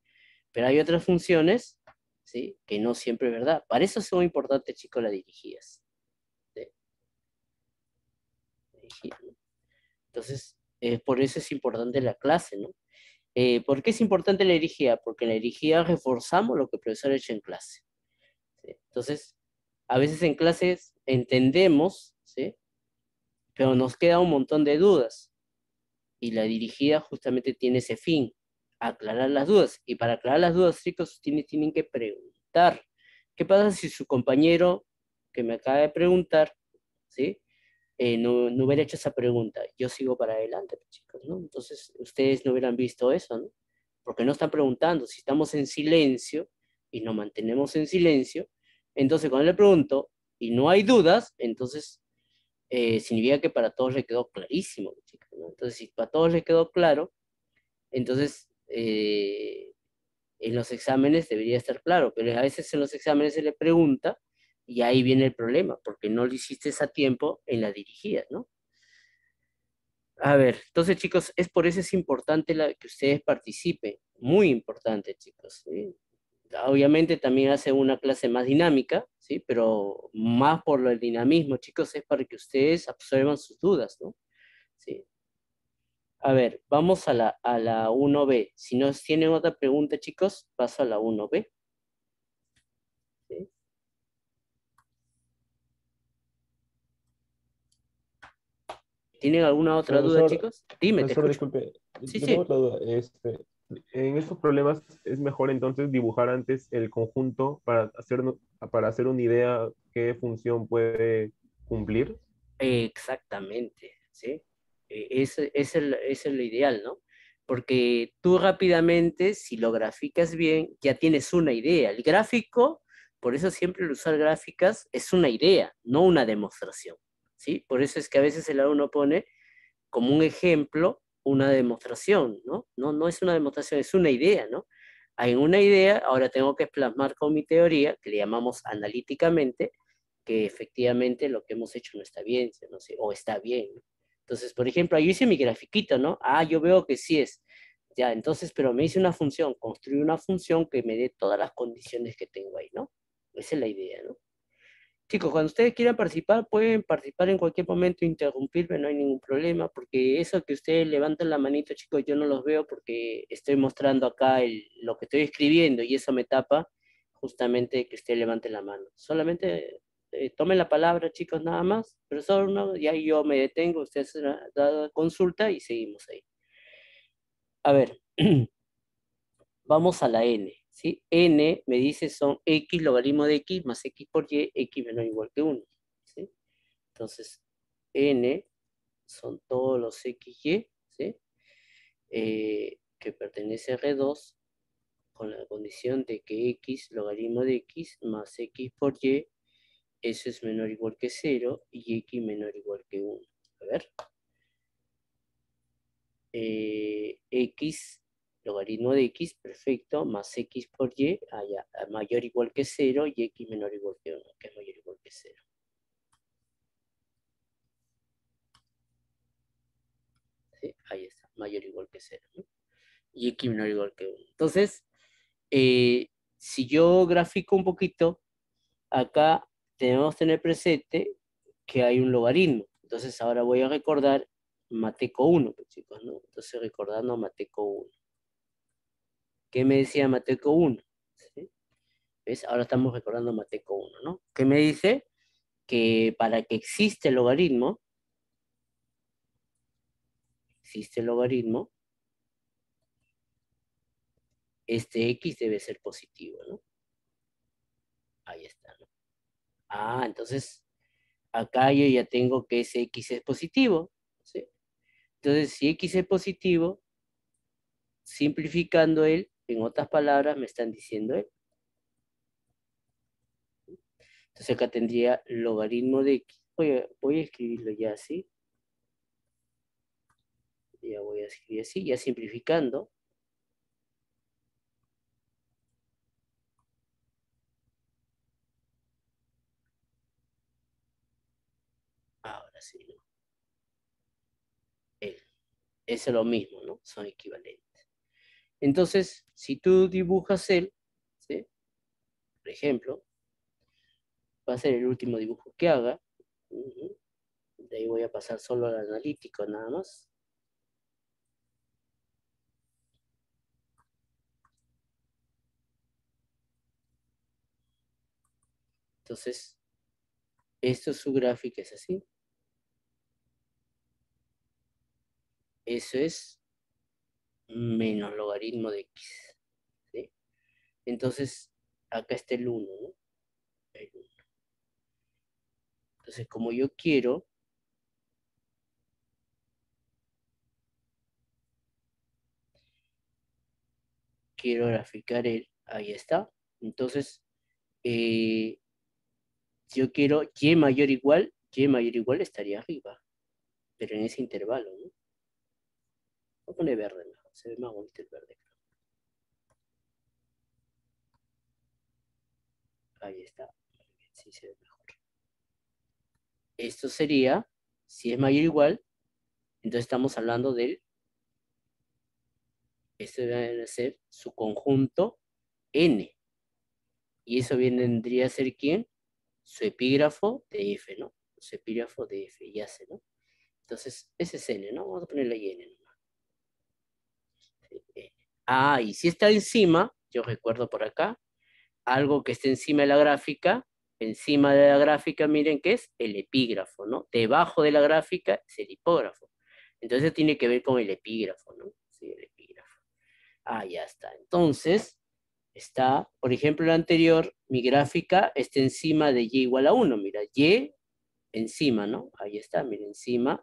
Pero hay otras funciones, ¿sí? Que no siempre es verdad. Para eso es muy importante, chicos, las dirigidas. ¿Sí? Dirigidas, ¿no? Entonces, por eso es importante la clase, ¿no? ¿Por qué es importante la dirigida? Porque en la dirigida reforzamos lo que el profesor ha hecho en clase. ¿Sí? Entonces, a veces en clases entendemos, ¿sí? Pero nos queda un montón de dudas. Y la dirigida justamente tiene ese fin, aclarar las dudas. Y para aclarar las dudas, chicos, tienen que preguntar. ¿Qué pasa si su compañero que me acaba de preguntar, ¿sí? No hubiera hecho esa pregunta? Yo sigo para adelante, pues, chicos, ¿no? Entonces, ustedes no hubieran visto eso, ¿no? Porque no están preguntando. Si estamos en silencio y nos mantenemos en silencio, entonces cuando le pregunto y no hay dudas, entonces significa que para todos le quedó clarísimo, chicos, ¿no? Entonces, si para todos le quedó claro, entonces en los exámenes debería estar claro, pero a veces en los exámenes se le pregunta y ahí viene el problema, porque no lo hiciste a tiempo en la dirigida, ¿no? A ver, entonces chicos, es por eso es importante que ustedes participen, muy importante, chicos, ¿sí? Obviamente también hace una clase más dinámica, ¿sí? Pero más por el dinamismo, chicos, es para que ustedes absorban sus dudas, ¿no? ¿Sí? A ver, vamos a la 1B. Si no tienen otra pregunta, chicos, paso a la 1B. ¿Sí? ¿Tienen alguna otra duda, Profesor, chicos? Dime, te profesor, escucho. disculpe, Sí, yo tengo sí. otra duda. En estos problemas es mejor entonces dibujar antes el conjunto para hacer una idea qué función puede cumplir. Exactamente, ¿sí? Es lo ideal, ¿no? Porque tú rápidamente, si lo graficas bien, ya tienes una idea. El gráfico, por eso siempre el usar gráficas es una idea, no una demostración, ¿sí? Por eso es que a veces el alumno pone como un ejemplo una demostración, ¿no? No es una demostración, es una idea, ¿no? En una idea, ahora tengo que plasmar con mi teoría, que le llamamos analíticamente, que efectivamente lo que hemos hecho no está bien, no sé, o está bien, ¿no? Entonces, por ejemplo, yo hice mi grafiquito, ¿no? Ah, yo veo que sí es. Ya, entonces, pero me hice una función, construí una función que me dé todas las condiciones que tengo ahí, ¿no? Esa es la idea, ¿no? Chicos, cuando ustedes quieran participar, pueden participar en cualquier momento, interrumpirme, no hay ningún problema, porque eso que ustedes levantan la manito, chicos, yo no los veo porque estoy mostrando acá lo que estoy escribiendo y eso me tapa justamente que usted levante la mano. Solamente tomen la palabra, chicos, nada más, pero solo uno, y ahí yo me detengo, ustedes dan consulta y seguimos ahí. A ver, vamos a la n, ¿sí? N me dice son x logaritmo de x más x por y, x menor o igual que 1, ¿sí? Entonces, n son todos los xy, ¿sí? Que pertenece a R2 con la condición de que x logaritmo de x más x por y, eso es menor o igual que 0 y x menor o igual que 1. A ver. X logaritmo de x, perfecto, más x por y, allá, mayor o igual que 0 y x menor o igual que 1, que es mayor o igual que 0. ¿Sí? Ahí está, mayor o igual que 0, ¿no? Y x menor o igual que 1. Entonces, si yo grafico un poquito, acá debemos tener presente que hay un logaritmo, Entonces ahora voy a recordar Mateco 1, pues, chicos, ¿no? Entonces recordando Mateco 1. ¿Qué me decía Mateco 1? ¿Sí? ¿Ves? Ahora estamos recordando Mateco 1, ¿no? ¿Qué me dice? Que para que exista el logaritmo, este X debe ser positivo, ¿no? Ahí está, ¿no? Ah, entonces acá yo ya tengo que ese X es positivo, ¿sí? Entonces, si X es positivo, simplificando él, en otras palabras, me están diciendo él. Entonces acá tendría logaritmo de X. Voy a escribirlo ya así. Ya voy a escribir así, ya simplificando. Ahora sí, ¿no? Él. Eso es lo mismo, ¿no? Son equivalentes. Entonces, si tú dibujas él, ¿sí? Por ejemplo, va a ser el último dibujo que haga. De ahí voy a pasar solo al analítico nada más. Entonces, esto es su gráfica, es así. Eso es menos logaritmo de X, ¿sí? Entonces, acá está el 1, ¿no? El 1. Entonces, como yo quiero graficar el, ahí está. Entonces, si yo quiero y mayor igual estaría arriba, pero en ese intervalo, ¿no? Voy a poner verde mejor, se ve más bonito el verde. Ahí está, sí se ve mejor. Esto sería, si es mayor o igual, entonces estamos hablando del, esto debe ser su conjunto N. Y eso vendría a ser ¿quién? Su epígrafo de F, ¿no? Su epígrafo de F, ya sé, ¿no? Entonces, ese es N, ¿no? Vamos a ponerle ahí N. Sí, N. Ah, y si está encima, yo recuerdo por acá, algo que esté encima de la gráfica, miren que es el epígrafo, ¿no? Debajo de la gráfica es el hipógrafo. Entonces tiene que ver con el epígrafo, ¿no? Sí, el epígrafo. Ah, ya está. Entonces, está, por ejemplo, el anterior, mi gráfica está encima de y igual a 1. Mira, y encima, ¿no? Ahí está, mira, encima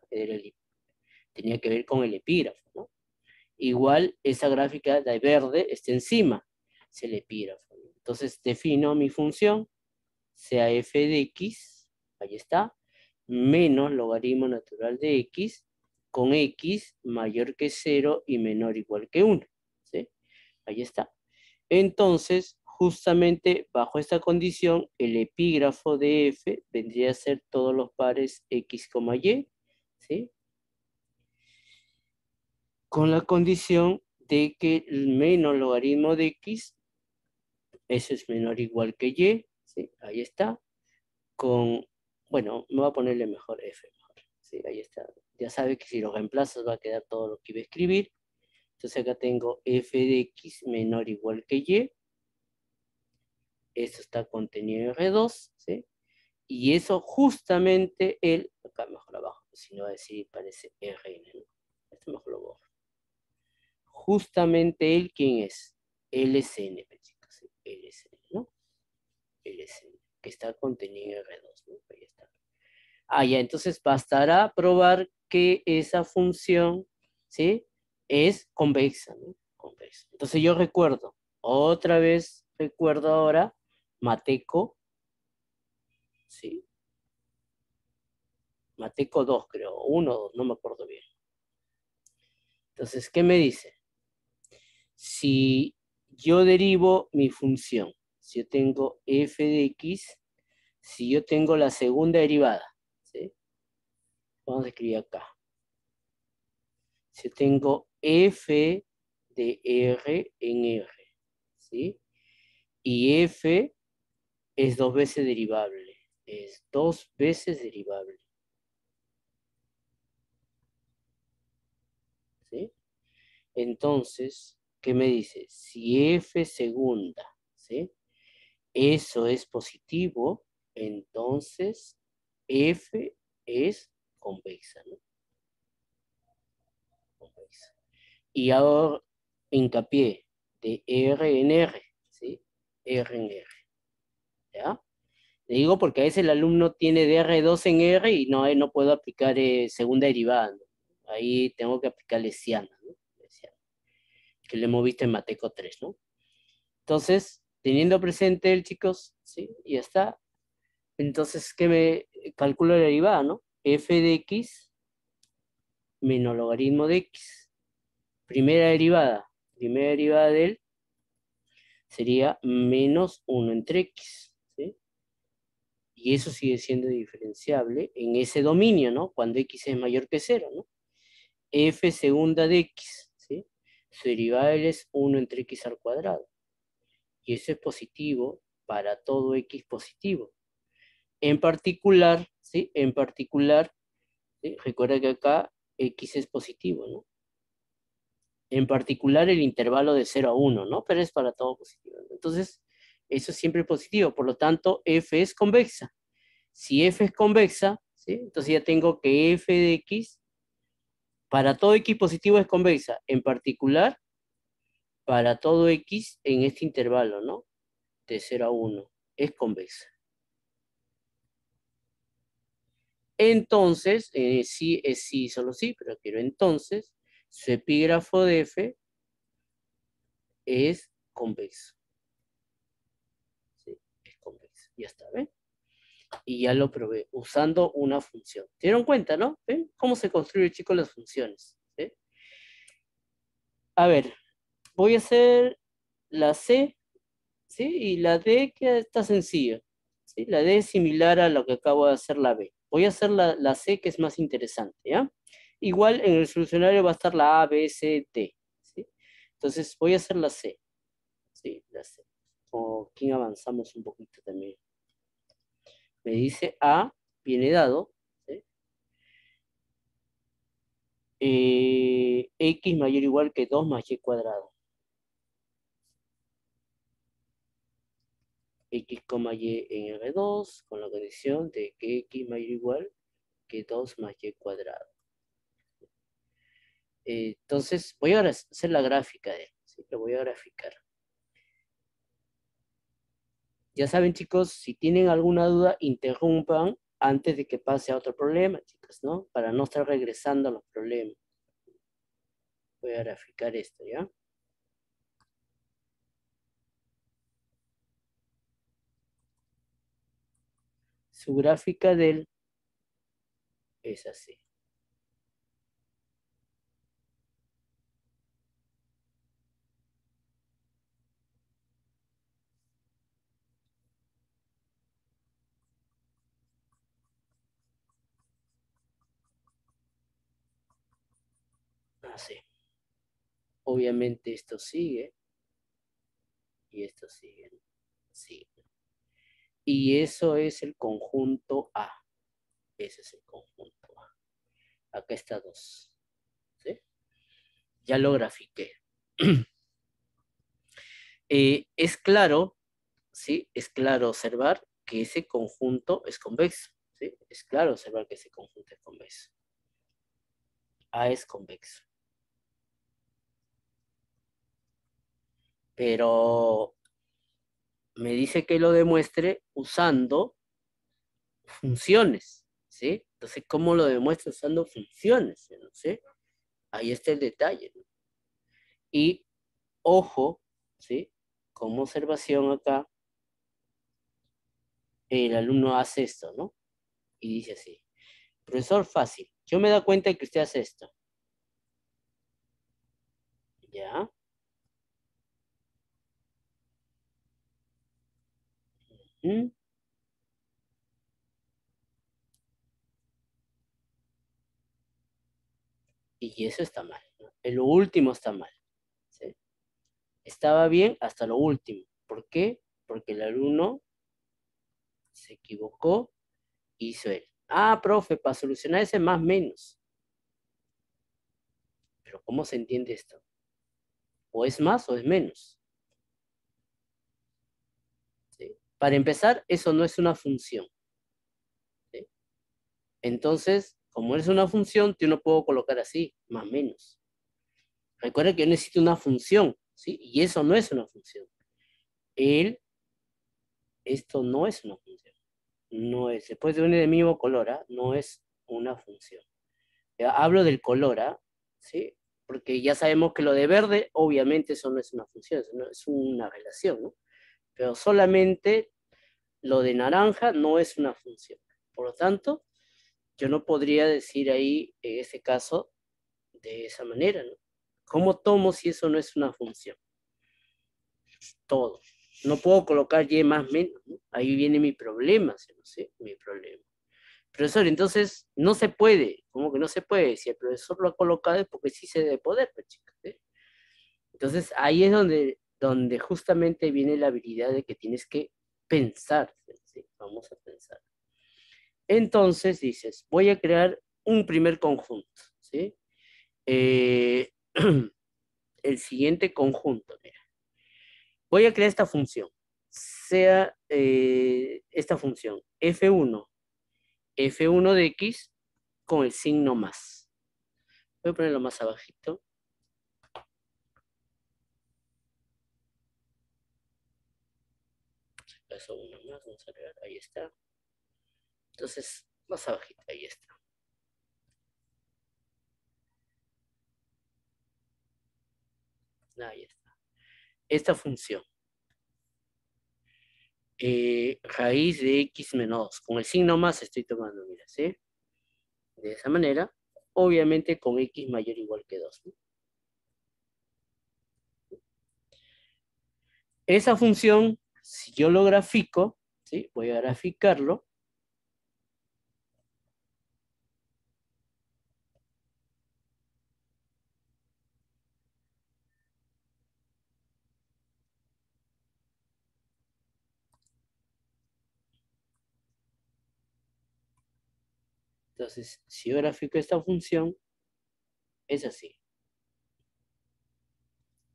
tenía que ver con el epígrafo, ¿no? Igual esa gráfica de verde está encima, es el epígrafo, ¿no? Entonces defino mi función, sea f de x, ahí está, menos logaritmo natural de x, con x mayor que 0 y menor o igual que 1, ¿sí? Ahí está. Entonces, justamente bajo esta condición, el epígrafo de f vendría a ser todos los pares x, y, ¿sí? Con la condición de que el menos logaritmo de x, eso es menor o igual que y, ¿sí? Ahí está. Bueno, me voy a ponerle mejor f, mejor, ¿sí? Ahí está. Ya sabe que si lo reemplazas va a quedar todo lo que iba a escribir. Entonces acá tengo f de x menor o igual que y. Esto está contenido en R2, ¿sí? Y eso justamente acá mejor abajo, si no va a decir parece Rn, ¿no? Esto mejor lo borro. Justamente él, ¿quién es? LSN, chicos, ¿sí? LSN, ¿no? LSN, que está contenido en R2, ¿no? Ahí está. Ah, ya, entonces bastará probar que esa función, ¿sí? Es convexa, ¿no? Convexa. Entonces yo recuerdo, otra vez recuerdo ahora, Mateco, ¿sí? Mateco 2, creo, 1 o 2, no me acuerdo bien. Entonces, ¿qué me dice? Si yo derivo mi función, si yo tengo f de x, si yo tengo la segunda derivada, ¿sí? Vamos a escribir acá. Si yo tengo f de r en r, ¿sí? Y f es 2 veces derivable, es 2 veces derivable. Entonces, ¿qué me dice? Si f segunda, ¿sí? Eso es positivo, entonces f es convexa, ¿no? Convexa. Y hago hincapié de R en R, ¿sí? R en R, ¿ya? Le digo porque a veces el alumno tiene DR2 en R y no puedo aplicar segunda derivada, ¿no? Ahí tengo que aplicar lesiana, ¿no? Lesiana, que lo hemos visto en Mateco 3, ¿no? Entonces, teniendo presente el, chicos, ¿sí? Y ya está. Entonces, ¿qué me calculo la derivada, no? F de X menos logaritmo de X. Primera derivada de él sería menos 1 entre X, ¿sí? Y eso sigue siendo diferenciable en ese dominio, ¿no? Cuando X es mayor que 0, ¿no? F segunda de X, ¿sí? Su derivada de él es 1 entre X al cuadrado. Y eso es positivo para todo X positivo. En particular, ¿sí? En particular, ¿sí? Recuerda que acá X es positivo, ¿no? En particular el intervalo de 0 a 1, ¿no? Pero es para todo positivo. Entonces, eso es siempre positivo. Por lo tanto, F es convexa. Si F es convexa, ¿sí? Entonces ya tengo que F de X, para todo X positivo es convexa. En particular, para todo X en este intervalo, ¿no? De 0 a 1, es convexa. Entonces, sí es sí, solo sí, pero quiero entonces, su epígrafo de F es convexo. ¿Sí? Es convexo. Ya está, ¿ven? Y ya lo probé usando una función. ¿Se dieron cuenta, no? ¿Ven cómo se construye, chicos, las funciones? ¿Sí? A ver, voy a hacer la C, ¿sí? Y la D que está sencilla, ¿sí? La D es similar a lo que acabo de hacer la B. Voy a hacer la C que es más interesante, ¿ya? Igual en el solucionario va a estar la A, B, C, D, ¿sí? Entonces voy a hacer la C, ¿sí? La C. O aquí avanzamos un poquito también. Me dice A, viene dado, ¿sí? X mayor o igual que 2 más Y cuadrado. X, Y en R2 con la condición de que X mayor o igual que 2 más Y cuadrado. Entonces, voy a hacer la gráfica de él, ¿sí? Lo voy a graficar. Ya saben, chicos, si tienen alguna duda, interrumpan antes de que pase a otro problema, chicos, ¿no? Para no estar regresando a los problemas. Voy a graficar esto, ¿ya? Su gráfica de él es así. Así. Obviamente esto sigue y esto sigue, ¿no? Sigue. Y eso es el conjunto A. Ese es el conjunto A. Acá está 2. ¿Sí? Ya lo grafiqué. Es claro, ¿sí? Es claro observar que ese conjunto es convexo. ¿Sí? Es claro observar que ese conjunto es convexo. A es convexo. Pero me dice que lo demuestre usando funciones. ¿Sí? Entonces, ¿cómo lo demuestro usando funciones? ¿No? ¿Sí? Ahí está el detalle, ¿no? Y ojo, ¿sí? Como observación acá, el alumno hace esto, ¿no? Y dice así, profesor, fácil, yo me da cuenta de que usted hace esto. ¿Ya? ¿Mm? Y eso está mal, ¿no? En lo último está mal, ¿sí? Estaba bien hasta lo último. ¿Por qué? Porque el alumno se equivocó, hizo él. Ah, profe, para solucionar ese más menos. Pero ¿cómo se entiende esto? O es más o es menos. ¿Sí? Para empezar, eso no es una función. ¿Sí? Entonces, como es una función, yo no puedo colocar así, más menos. Recuerda que yo necesito una función, ¿sí? Y eso no es una función. Esto no es una función. No es, después de un del mismo color, ¿ah? No es una función. Ya hablo del color, ¿ah? ¿Sí? Porque ya sabemos que lo de verde, obviamente, eso no es una función, es una relación, ¿no? Pero solamente lo de naranja no es una función. Por lo tanto, yo no podría decir ahí, en ese caso, de esa manera, ¿no? ¿Cómo tomo si eso no es una función? Todo. No puedo colocar y más menos, ¿no? Ahí viene mi problema, ¿sí? ¿No? ¿Sí? Mi problema. Profesor, entonces no se puede. ¿Cómo que no se puede? Si el profesor lo ha colocado es porque sí se debe poder, pues, chicos, ¿sí? Entonces ahí es donde justamente viene la habilidad de que tienes que pensar, ¿sí? Vamos a pensar. Entonces dices, voy a crear un primer conjunto, ¿sí? El siguiente conjunto, mira. Voy a crear esta función. Sea esta función f1 de x con el signo más. Voy a ponerlo más abajito. Eso uno más, vamos a agregar, ahí está. Entonces, más abajito, ahí está. Ahí está. Esta función. Raíz de x menos 2. Con el signo más estoy tomando, mira, ¿sí? De esa manera, obviamente con x mayor o igual que 2, ¿no? Esa función, si yo lo grafico, ¿sí? Voy a graficarlo. Entonces, si yo grafico esta función, es así.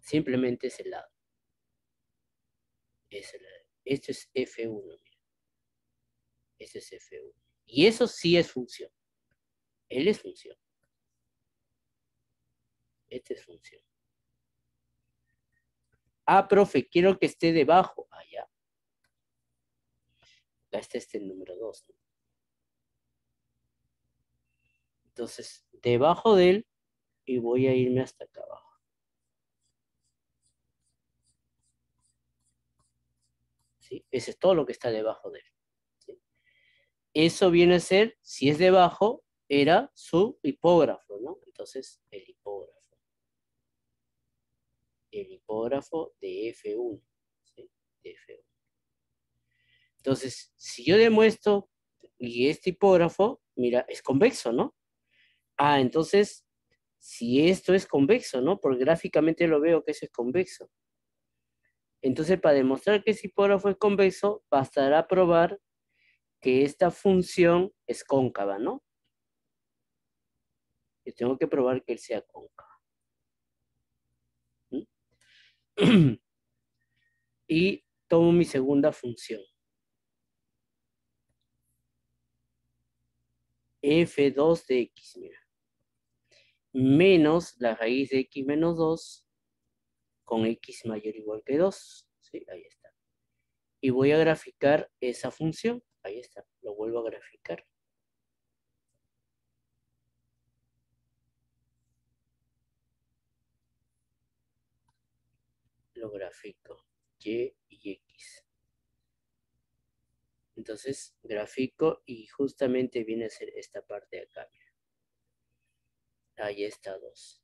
Simplemente es el lado. Es el lado. Esto es F1, mira. Este es F1. Y eso sí es función. Él es función. Este es función. Ah, profe, quiero que esté debajo. Ah, ya. Acá está el número 2, ¿no? Entonces, debajo de él, y voy a irme hasta acá abajo. ¿Sí? Ese es todo lo que está debajo de él. ¿Sí? Eso viene a ser, si es debajo, era su hipógrafo, ¿no? Entonces, el hipógrafo. El hipógrafo de F1. ¿Sí? De F1. Entonces, si yo demuestro, y este hipógrafo, mira, es convexo, ¿no? Ah, entonces, si esto es convexo, ¿no? Porque gráficamente lo veo que eso es convexo. Entonces, para demostrar que ese hipógrafo es convexo, bastará probar que esta función es cóncava, ¿no? Yo tengo que probar que él sea cóncavo. ¿Mm? Y tomo mi segunda función. F2 de x, mira. Menos la raíz de x menos 2 con x mayor o igual que 2. ¿Sí? Ahí está. Y voy a graficar esa función. Ahí está. Lo vuelvo a graficar. Lo grafico. Y y x. Entonces, grafico y justamente viene a ser esta parte de acá. Mira. Ahí está 2.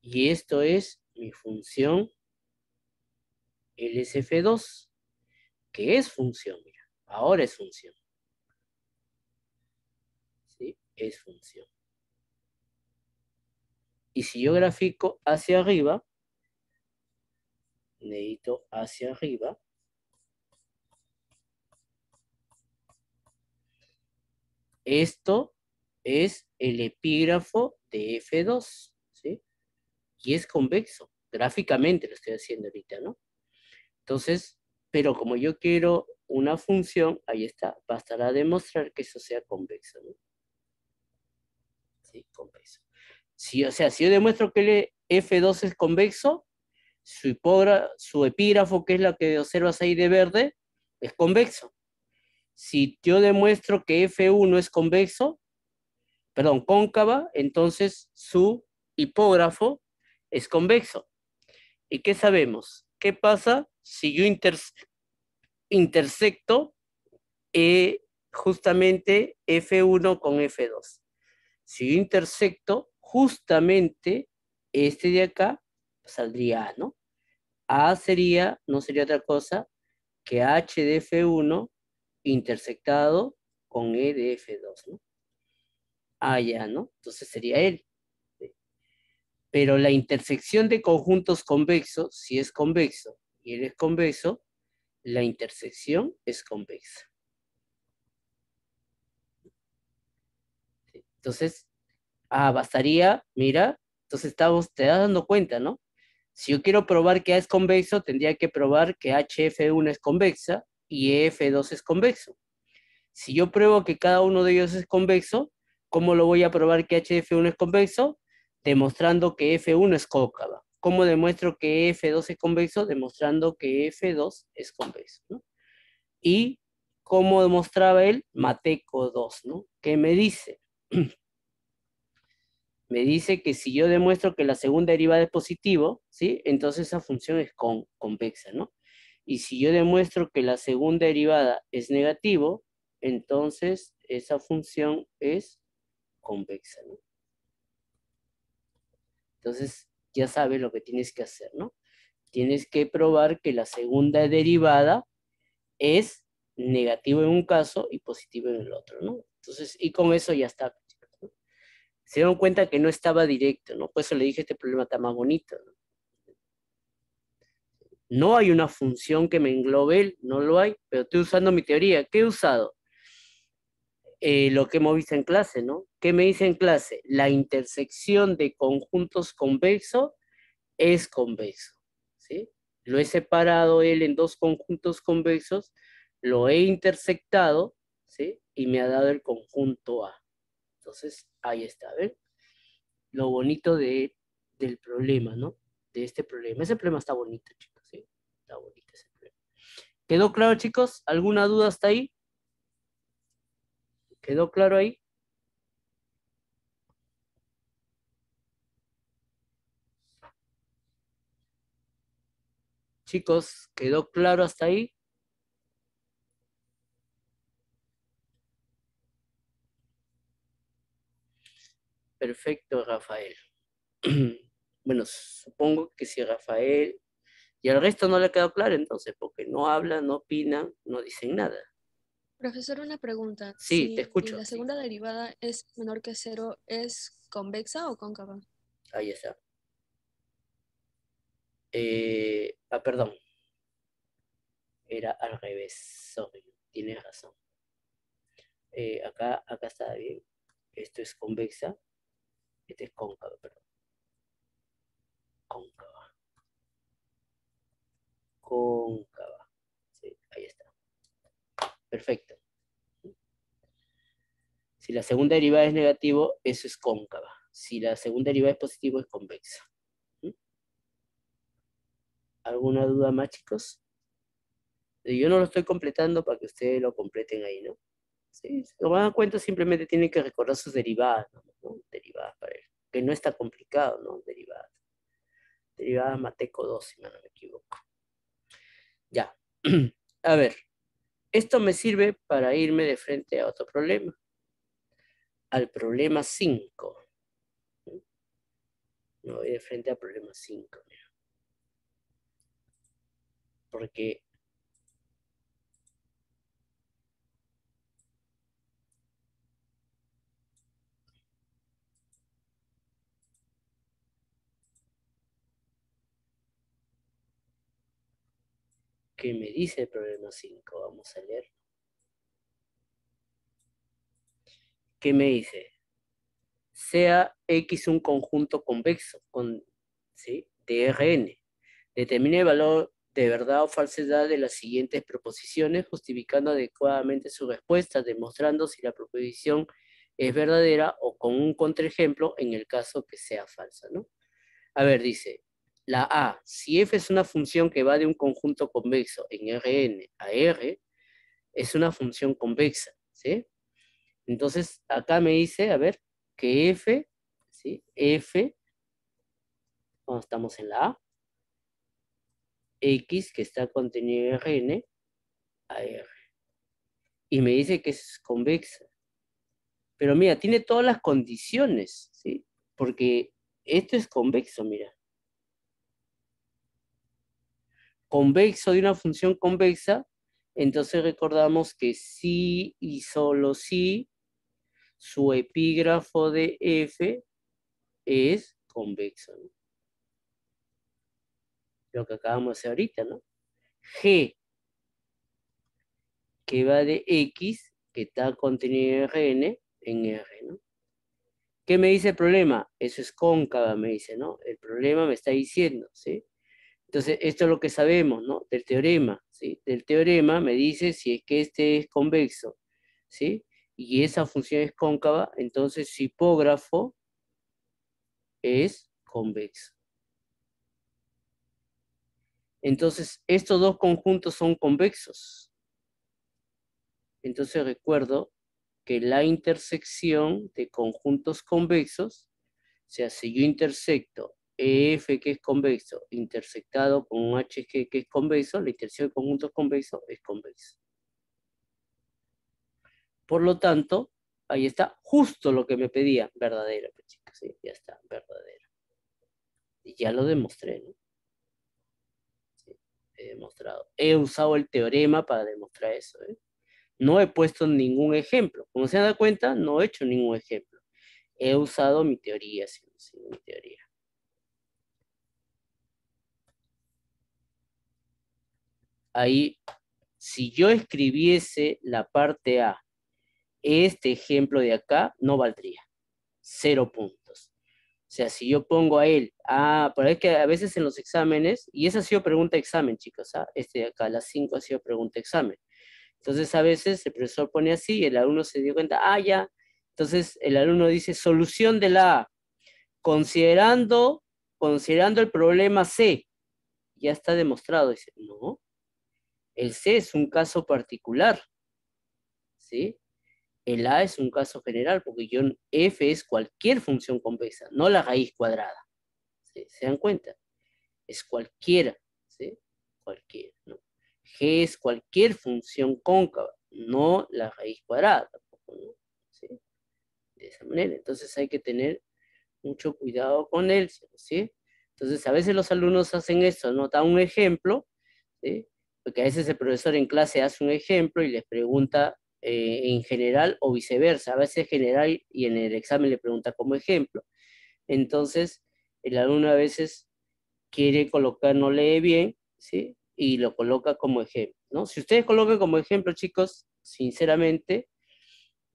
Y esto es mi función LSF2, que es función, mira. Ahora es función. ¿Sí? Es función. Y si yo grafico hacia arriba, necesito hacia arriba, esto es el epígrafo de F2, ¿sí? Y es convexo. Gráficamente lo estoy haciendo ahorita, ¿no? Entonces, pero como yo quiero una función, ahí está, bastará demostrar que eso sea convexo, ¿no? Sí, convexo. Si, o sea, si yo demuestro que el F2 es convexo, su epígrafo, que es la que observas ahí de verde, es convexo. Si yo demuestro que F1 es convexo, perdón, cóncava, entonces su hipógrafo es convexo. ¿Y qué sabemos? ¿Qué pasa si yo intersecto justamente F1 con F2? Si yo intersecto justamente este de acá, saldría A, ¿no? A sería, no sería otra cosa que H de F1 intersectado con E de F2, ¿no? Ah, ya, ¿no? Entonces sería él. Pero la intersección de conjuntos convexos, si es convexo y él es convexo, la intersección es convexa. ¿Sí? Entonces, bastaría, mira, entonces te das dando cuenta, ¿no? Si yo quiero probar que A es convexo, tendría que probar que HF1 es convexa y EF2 es convexo. Si yo pruebo que cada uno de ellos es convexo, ¿cómo lo voy a probar que HF1 es convexo? Demostrando que F1 es cóncava. ¿Cómo demuestro que F2 es convexo? Demostrando que F2 es convexo, ¿no? Y ¿cómo demostraba él? Mateco 2, ¿no? ¿Qué me dice? Me dice que si yo demuestro que la segunda derivada es positivo, ¿sí? Entonces esa función es convexa, ¿no? Y si yo demuestro que la segunda derivada es negativo, entonces esa función es convexa, ¿no? Entonces ya sabes lo que tienes que hacer, ¿no? Tienes que probar que la segunda derivada es negativo en un caso y positivo en el otro, ¿no? Entonces, y con eso ya está. ¿No? Se dieron cuenta que no estaba directo, ¿no? Por eso le dije, este problema está más bonito, ¿no? No hay una función que me englobe, no lo hay, pero estoy usando mi teoría. ¿Qué he usado? Lo que hemos visto en clase, ¿no? ¿Qué me dice en clase? La intersección de conjuntos convexos es convexo, ¿sí? Lo he separado él en dos conjuntos convexos, lo he intersectado, ¿sí? Y me ha dado el conjunto A. Entonces, ahí está, ¿ven? Lo bonito del problema, ¿no? De este problema. Ese problema está bonito, chicos, ¿sí? Está bonito ese problema. ¿Quedó claro, chicos? ¿Alguna duda hasta ahí? ¿Quedó claro ahí? Chicos, ¿quedó claro hasta ahí? Perfecto, Rafael. Bueno, supongo que si Rafael y al resto no le ha quedado claro entonces, porque no hablan, no opinan, no dicen nada. Profesor, una pregunta. Sí, te Si escucho. la Sí. segunda derivada es menor que cero, ¿es convexa o cóncava? Ahí está. Perdón. Era al revés. Sorry. Tienes razón. Acá está bien. Esto es convexa. Este es cóncava, perdón. Cóncava. Cóncava. Sí, ahí está. Perfecto. Si la segunda derivada es negativo, eso es cóncava. Si la segunda derivada es positivo, es convexa. ¿Alguna duda más, chicos? Yo no lo estoy completando para que ustedes lo completen ahí, ¿no? Sí, si lo van a dar cuenta, simplemente tienen que recordar sus derivadas, ¿no? Derivadas para él. Que no está complicado, ¿no? Derivadas. Derivadas Mateco 2, si no me equivoco. Ya. A ver, esto me sirve para irme de frente a otro problema. Al problema 5. Me voy de frente al problema 5. Porque ¿qué me dice el problema 5? Vamos a leer. ¿Qué me dice? sea X un conjunto convexo, ¿sí? De Rn. Determine el valor de verdad o falsedad de las siguientes proposiciones, justificando adecuadamente su respuesta, demostrando si la proposición es verdadera o con un contraejemplo en el caso que sea falsa, ¿no? A ver, dice, la A, si f es una función que va de un conjunto convexo en Rn a R, es una función convexa, ¿sí? Entonces, acá me dice, a ver, que f, ¿sí? F, cuando estamos en la A, X, que está contenido en Rn, a R. Y me dice que es convexa. Pero mira, tiene todas las condiciones, ¿sí? Porque esto es convexo, mira. Convexo de una función convexa, entonces recordamos que sí y solo sí, su epígrafo de f es convexo, ¿no? Lo que acabamos de hacer ahorita, ¿no? G, que va de X, que está contenido en R, ¿no? ¿Qué me dice el problema? Eso es cóncava, me dice, ¿no? El problema me está diciendo, ¿sí? Entonces, esto es lo que sabemos, ¿no? Del teorema, ¿sí? Del teorema me dice si es que este es convexo, ¿sí? Y esa función es cóncava, entonces su hipógrafo es convexo. Entonces, estos dos conjuntos son convexos. Entonces, recuerdo que la intersección de conjuntos convexos, o sea, si yo intersecto EF que es convexo, intersectado con un HG que es convexo, la intersección de conjuntos convexos es convexo. Por lo tanto, ahí está justo lo que me pedía, verdadero, pues, chicos, ¿sí? Ya está, verdadero. Y ya lo demostré, ¿no? Sí, he demostrado. He usado el teorema para demostrar eso, ¿eh? No he puesto ningún ejemplo. Como se dan cuenta, no he hecho ningún ejemplo. He usado mi teoría, sí, mi teoría. Ahí, si yo escribiese la parte A, este ejemplo de acá no valdría. 0 puntos. O sea, si yo pongo a él, pero es que a veces en los exámenes, y esa ha sido pregunta examen, chicos, este de acá, las 5 ha sido pregunta examen. Entonces a veces el profesor pone así y el alumno se dio cuenta, ya. Entonces el alumno dice, solución de la A, considerando el problema C. Ya está demostrado. Dice, no, el C es un caso particular, ¿sí? El A es un caso general, porque F es cualquier función convexa, no la raíz cuadrada. ¿Sí? ¿Se dan cuenta? Es cualquiera, ¿sí? Cualquiera, ¿no? G es cualquier función cóncava, no la raíz cuadrada tampoco, ¿no? ¿Sí? De esa manera. Entonces hay que tener mucho cuidado con él, ¿sí? Entonces a veces los alumnos hacen esto, ¿no? Da un ejemplo, ¿sí? Porque a veces el profesor en clase hace un ejemplo y les pregunta en general o viceversa. A veces general y en el examen le pregunta como ejemplo. Entonces, el alumno a veces quiere colocar, no lee bien, ¿sí? Y lo coloca como ejemplo, ¿no? Si ustedes colocan como ejemplo, chicos, sinceramente,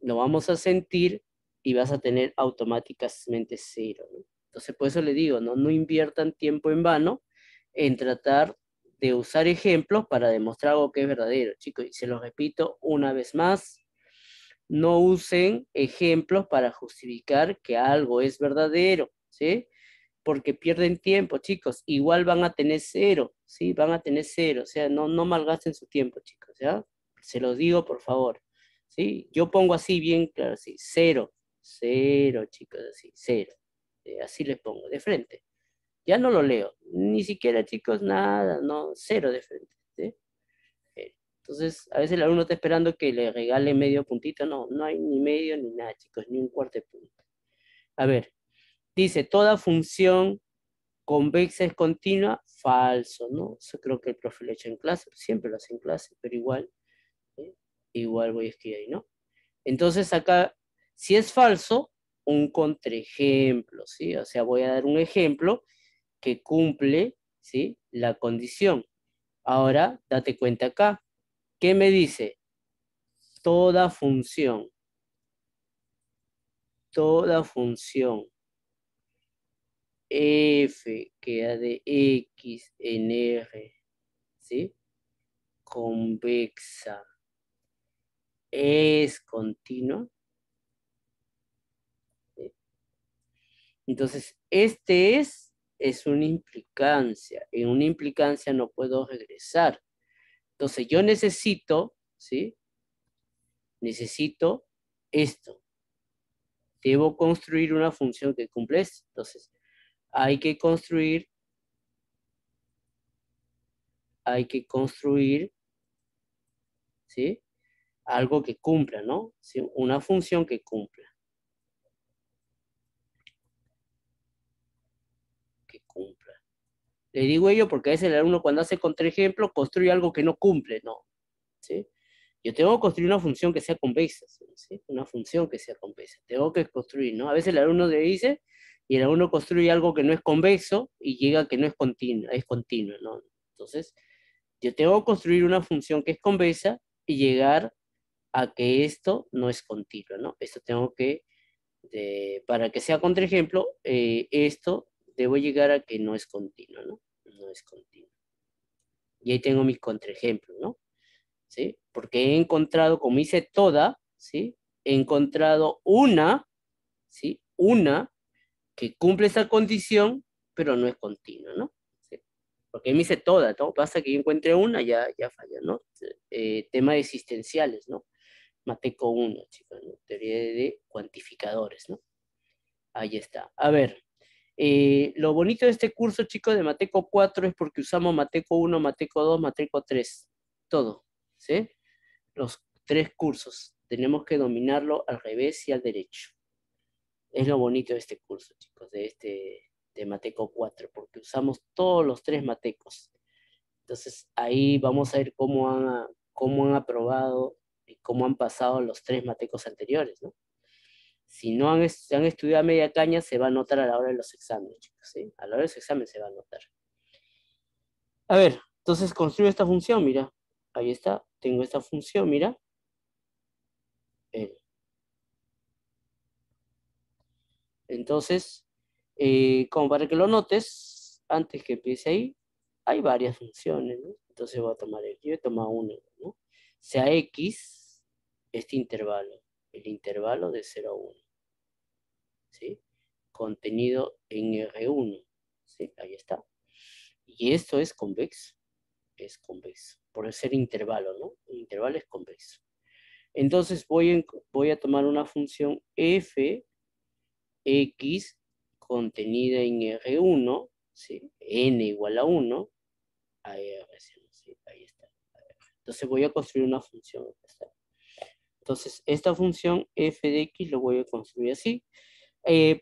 lo vamos a sentir y vas a tener automáticamente 0, ¿no? Entonces, por eso le digo, no inviertan tiempo en vano en tratar de usar ejemplos para demostrar algo que es verdadero, chicos. Y se los repito una vez más, no usen ejemplos para justificar que algo es verdadero, ¿sí? Porque pierden tiempo, chicos. Igual van a tener 0, ¿sí? Van a tener 0, o sea, no malgasten su tiempo, chicos, ¿ya? Se los digo, por favor, ¿sí? Yo pongo así bien claro, así, 0, 0, chicos, así, 0. Así les pongo, de frente. Ya no lo leo, ni siquiera, chicos, nada, no, 0 de frente, ¿sí? Entonces, a veces el alumno está esperando que le regale medio puntito, no hay ni medio ni nada, chicos, ni un cuarto de punto. A ver, dice, toda función convexa es continua, falso, ¿no? Eso creo que el profe lo ha hecho en clase, siempre lo hace en clase, pero igual, ¿eh? Igual voy a escribir ahí, ¿no? Entonces acá, si es falso, un contraejemplo, ¿sí? O sea, voy a dar un ejemplo que cumple, ¿sí? La condición. Ahora, date cuenta acá. ¿Qué me dice? Toda función toda función f que da de x en R, ¿sí? Convexa es continua. ¿Sí? Entonces, este es una implicancia. En una implicancia no puedo regresar. Entonces, yo necesito, ¿sí? Necesito esto. Debo construir una función que cumple esto. Entonces, hay que construir, ¿sí? Algo que cumpla, ¿no? ¿Sí? Una función que cumpla. Que cumpla. Le digo ello porque a veces el alumno cuando hace contraejemplo construye algo que no cumple, ¿no? ¿Sí? Yo tengo que construir una función que sea convexa, ¿sí? Una función que sea convexa. Tengo que construir, ¿no? A veces el alumno le dice y el alumno construye algo que no es convexo y llega a que no es continuo, ¿no? Entonces, yo tengo que construir una función que es convexa y llegar a que esto no es continuo, ¿no? Esto tengo que, para que sea contraejemplo, esto debo llegar a que no es continuo, ¿no? No es continuo. Y ahí tengo mis contraejemplos, ¿no? ¿Sí? Porque he encontrado, como hice toda, ¿sí? He encontrado una, ¿sí? Una que cumple esa condición, pero no es continua, ¿no? ¿Sí? Porque me hice toda, ¿no? Basta que yo encuentre una, ya falla, ¿no? Temas existenciales, ¿no? Mateco 1, chicos, ¿no? Teoría de cuantificadores, ¿no? Ahí está. A ver, lo bonito de este curso, chicos, de Mateco 4 es porque usamos Mateco 1, Mateco 2, Mateco 3, todo, ¿sí? Los 3 cursos. Tenemos que dominarlo al revés y al derecho. Es lo bonito de este curso, chicos, de Mateco 4, porque usamos todos los 3 matecos. Entonces, ahí vamos a ver cómo han aprobado y cómo han pasado los 3 matecos anteriores, ¿no? Si no han estudiado a media caña, se va a notar a la hora de los exámenes, chicos, ¿sí? A la hora de los exámenes se va a notar. A ver, entonces construyo esta función, mira. Ahí está, tengo esta función, mira. Entonces, como para que lo notes, antes que empiece ahí, hay varias funciones, ¿no? Entonces voy a tomar yo voy a tomar una, ¿no? Sea X, este intervalo, el intervalo de 0 a 1, ¿sí? Contenido en R1, ¿sí? Ahí está. Y esto es convexo, por ser intervalo, ¿no? El intervalo es convexo. Entonces voy a tomar una función f x contenida en R1, ¿sí? N igual a 1, ahí está. Entonces voy a construir una función. Entonces, esta función f de x lo voy a construir así.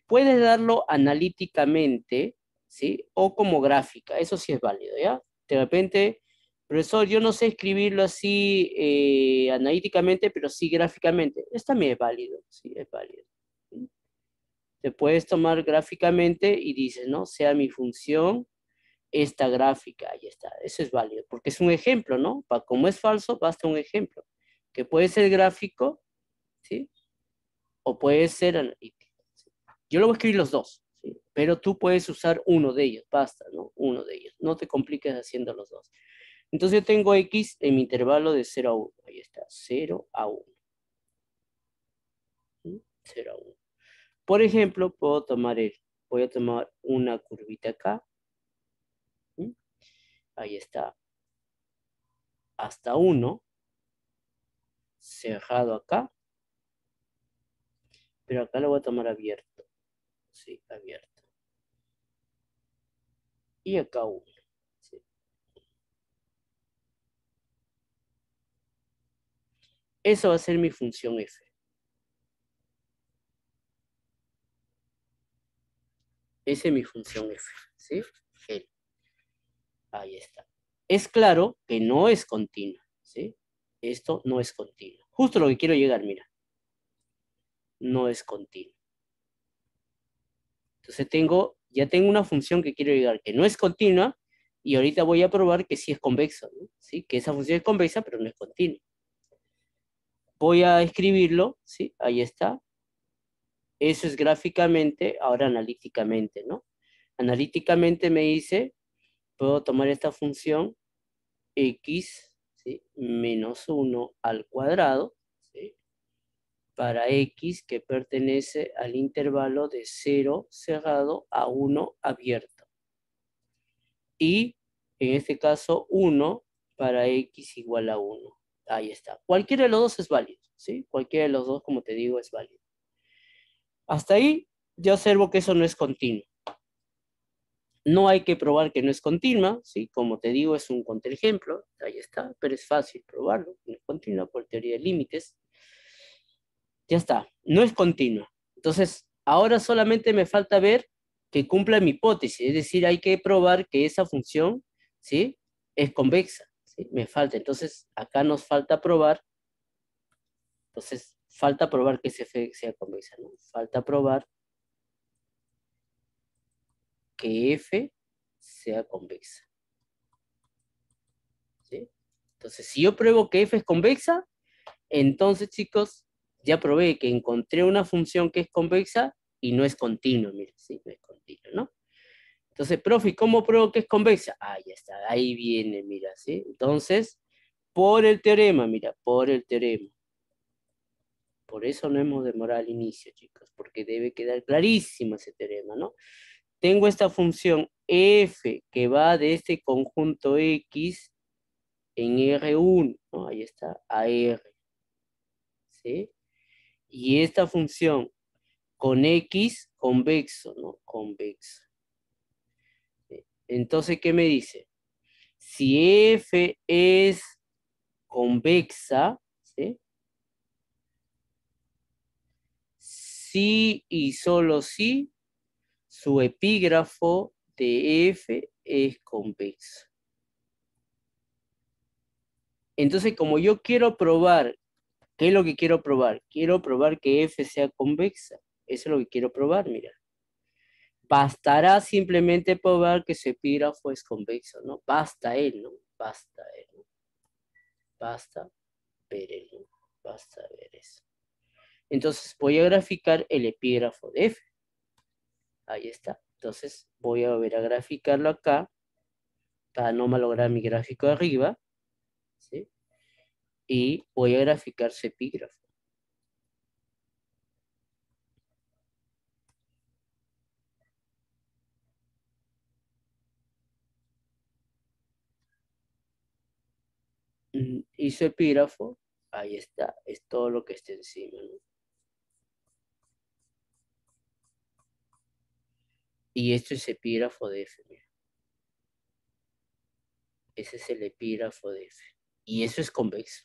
Puedes darlo analíticamente, ¿sí? O como gráfica, eso sí es válido, ¿ya? De repente, profesor, yo no sé escribirlo así analíticamente, pero sí gráficamente. Esto también es válido, sí, es válido. ¿Sí? Te puedes tomar gráficamente y dices, ¿no? Sea mi función esta gráfica, ahí está. Eso es válido, porque es un ejemplo, ¿no? Como es falso, basta un ejemplo, que puede ser gráfico, ¿sí? O puede ser analítico. ¿Sí? Yo lo voy a escribir los dos, ¿sí? Pero tú puedes usar uno de ellos, basta, ¿no? Uno de ellos. No te compliques haciendo los dos. Entonces yo tengo X en mi intervalo de 0 a 1. Ahí está, 0 a 1. 0 a 1. Por ejemplo, voy a tomar una curvita acá. ¿Sí? Ahí está. Hasta 1. Cerrado acá. Pero acá lo voy a tomar abierto. Sí, abierto. Y acá 1. ¿Sí? Eso va a ser mi función f. Esa es mi función f. ¿Sí? L. Ahí está. Es claro que no es continua. ¿Sí? Esto no es continuo. Justo lo que quiero llegar, mira. No es continuo. Entonces ya tengo una función que quiero llegar, que no es continua, y ahorita voy a probar que sí es convexa, ¿no? ¿Sí? Que esa función es convexa, pero no es continua. Voy a escribirlo, ¿sí? Ahí está. Eso es gráficamente, ahora analíticamente, ¿no? Analíticamente me dice, puedo tomar esta función x, ¿sí? Menos 1 al cuadrado, ¿sí? Para x que pertenece al intervalo de 0 cerrado a 1 abierto. Y en este caso 1 para x igual a 1. Ahí está. Cualquiera de los dos es válido, ¿sí? Cualquiera de los dos, como te digo, es válido. Hasta ahí ya observo que eso no es continuo. No hay que probar que no es continua, ¿sí? Como te digo, es un contraejemplo, ahí está, pero es fácil probarlo. No es continua por teoría de límites. Ya está, no es continua. Entonces, ahora solamente me falta ver que cumpla mi hipótesis, es decir, hay que probar que esa función, ¿sí? Es convexa, ¿sí? Me falta, entonces, acá nos falta probar, entonces, falta probar que ese f sea convexa, ¿no? Falta probar que f sea convexa, ¿sí? Entonces, si yo pruebo que f es convexa, entonces, chicos, ya probé que encontré una función que es convexa y no es continua, miren, sí, no es continua, ¿no? Entonces, profe, ¿cómo pruebo que es convexa? Ah, ya está, ahí viene, mira, ¿sí? Entonces, por el teorema, mira, por el teorema. Por eso no hemos demorado al inicio, chicos, porque debe quedar clarísimo ese teorema, ¿no? Tengo esta función f que va de este conjunto X en R1, ¿no? Ahí está, a R, ¿sí? Y esta función con X convexo, ¿no? Convexo. ¿Sí? Entonces, ¿qué me dice? Si F es convexa, ¿sí? Sí y solo si su epígrafo de F es convexo. Entonces, como yo quiero probar, ¿qué es lo que quiero probar? Quiero probar que F sea convexa. Eso es lo que quiero probar, mira. Bastará simplemente probar que su epígrafo es convexo, ¿no? Basta él, ¿no? Basta él, ¿no? Basta ver él, ¿no? Basta ver eso. Entonces voy a graficar el epígrafo de F. Ahí está. Entonces voy a volver a graficarlo acá para no malograr mi gráfico de arriba, ¿sí? Y voy a graficar su epígrafo. Y su epígrafo, ahí está, es todo lo que está encima, ¿no? Y esto es epígrafo de F, mira. Ese es el epígrafo de F. Y eso es convexo.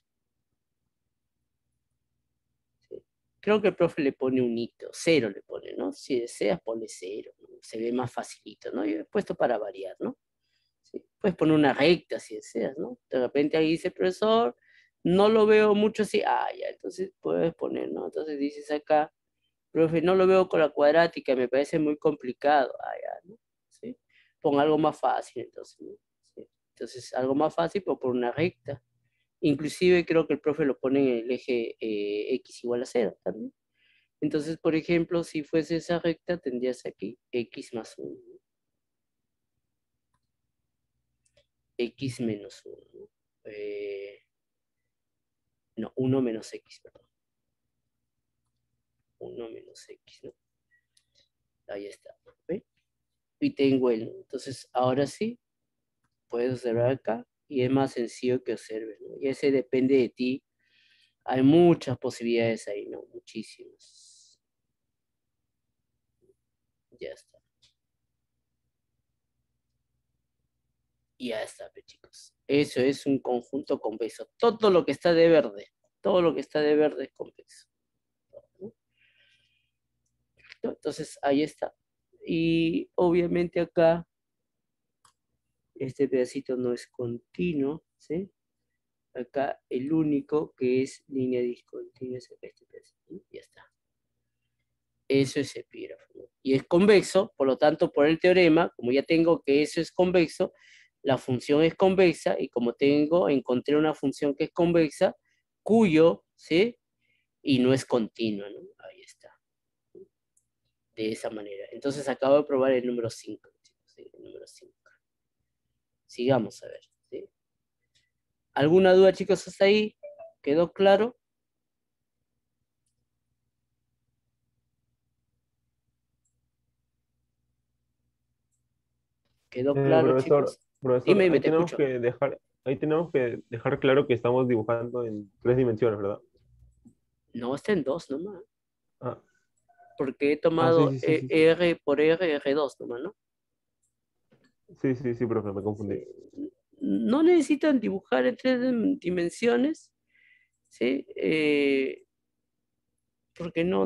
¿Sí? Creo que el profe le pone un hito, 0 le pone, ¿no? Si deseas, ponle 0, ¿no? Se ve más facilito, ¿no? Yo he puesto para variar, ¿no? ¿Sí? Puedes poner una recta si deseas, ¿no? De repente ahí dice, profesor, no lo veo mucho así. Ah, ya, entonces puedes poner, ¿no? Entonces dices acá, profe, no lo veo con la cuadrática, me parece muy complicado. Ah, ya, ¿no? ¿Sí? Pon algo más fácil, entonces, ¿no? ¿Sí? Entonces, algo más fácil, pero por una recta. Inclusive creo que el profe lo pone en el eje x igual a 0 también. Entonces, por ejemplo, si fuese esa recta, tendrías aquí x más 1. X menos 1. No, 1 menos x, perdón. 1 menos x, ¿no? Ahí está. ¿Ve? Y tengo el, entonces, ahora sí, puedes observar acá, y es más sencillo que observes, ¿no? Y ese depende de ti. Hay muchas posibilidades ahí, ¿no? Muchísimas. Ya está. Y ya está, pues, chicos. Eso es un conjunto convexo. Todo lo que está de verde, todo lo que está de verde es convexo. ¿No? Entonces, ahí está. Y obviamente acá, este pedacito no es continuo, ¿sí? Acá el único que es línea discontinua es este pedacito, ¿no? Ya está. Eso es epígrafo, ¿no? Y es convexo, por lo tanto, por el teorema, como ya tengo que eso es convexo, la función es convexa, y como encontré una función que es convexa, cuyo, ¿sí? Y no es continua, ¿no? Ahí está. de esa manera. Entonces acabo de probar el número 5. ¿Sí? El número 5. Sigamos a ver. ¿Sí? ¿Alguna duda, chicos, hasta ahí? ¿Quedó claro? ¿Quedó claro, Profesor, chicos? profesor, Dime, te escucho. ahí tenemos que dejar claro que estamos dibujando en 3 dimensiones, ¿verdad? No, está en 2 nomás. Ah, Porque he sí, tomado sí, sí, sí, sí. R por R, R2 nomás, ¿no? Sí, sí, sí, profe, me confundí. Sí. No necesitan dibujar en 3 dimensiones, ¿sí? Porque no,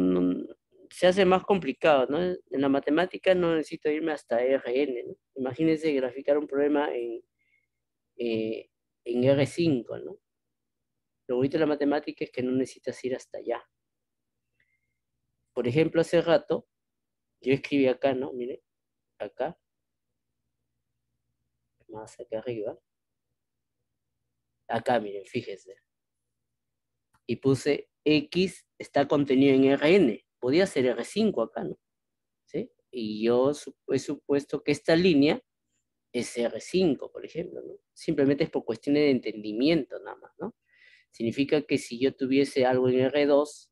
se hace más complicado, ¿no? En la matemática no necesito irme hasta Rn, ¿no? Imagínense graficar un problema eh, en R5, ¿no? Lo bonito de la matemática es que no necesitas ir hasta allá. Por ejemplo, hace rato, yo escribí acá, ¿no? Mire, acá, más acá arriba. Acá, miren, fíjense. Y puse X está contenido en Rn. Podía ser R5 acá, ¿no? ¿Sí? Y yo he supuesto que esta línea es R5, por ejemplo, ¿no? Simplemente es por cuestiones de entendimiento nada más, ¿no? Significa que si yo tuviese algo en R2,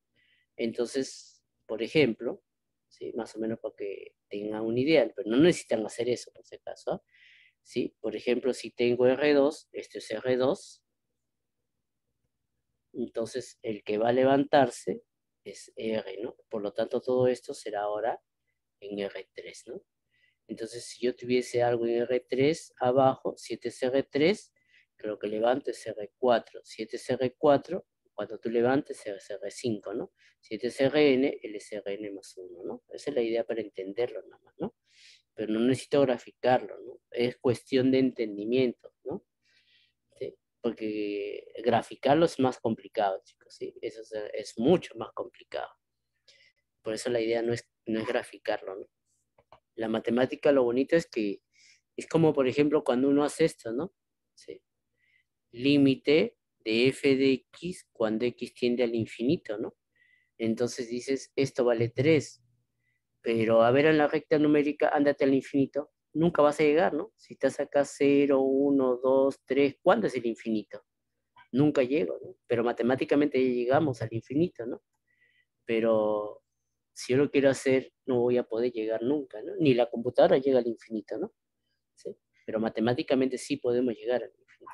entonces, por ejemplo, ¿sí? Más o menos para que tengan una idea, pero no necesitan hacer eso, por si acaso, ¿ah? ¿Sí? Por ejemplo, si tengo R2, esto es R2, entonces el que va a levantarse es R, ¿no? Por lo tanto, todo esto será ahora en R3, ¿no? Entonces, si yo tuviese algo en R3 abajo, 7 es R3, que lo que levanto es R4. 7 es R4, cuando tú levantes es R5, ¿no? 7 es Rn, el es Rn más 1, ¿no? Esa es la idea para entenderlo nada más, ¿no? Pero no necesito graficarlo, ¿no? Es cuestión de entendimiento, ¿no? ¿Sí? Porque graficarlo es más complicado, chicos, ¿sí? Eso es mucho más complicado. Por eso la idea no es graficarlo, ¿no? La matemática lo bonito es que es como, por ejemplo, cuando uno hace esto, ¿no? Sí. Límite de f de x cuando x tiende al infinito, ¿no? Entonces dices, esto vale 3, pero a ver en la recta numérica, ándate al infinito, nunca vas a llegar, ¿no? Si estás acá 0, 1, 2, 3, ¿cuándo es el infinito? Nunca llego, ¿no? Pero matemáticamente ya llegamos al infinito, ¿no? Pero si yo lo quiero hacer, no voy a poder llegar nunca, ¿no? Ni la computadora llega al infinito, ¿no? ¿Sí? Pero matemáticamente sí podemos llegar al infinito.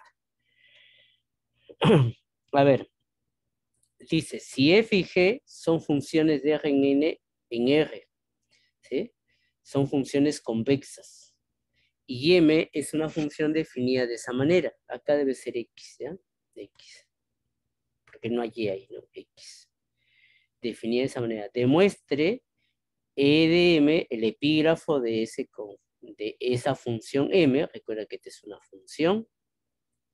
A ver, dice, si f y g son funciones de R en R, ¿sí? Son funciones convexas. Y m es una función definida de esa manera. Acá debe ser x, ¿ya? X. Porque no hay y ahí, ¿no? X. Definida de esa manera. Demuestre E de m, el epígrafo de esa función m. Recuerda que esta es una función.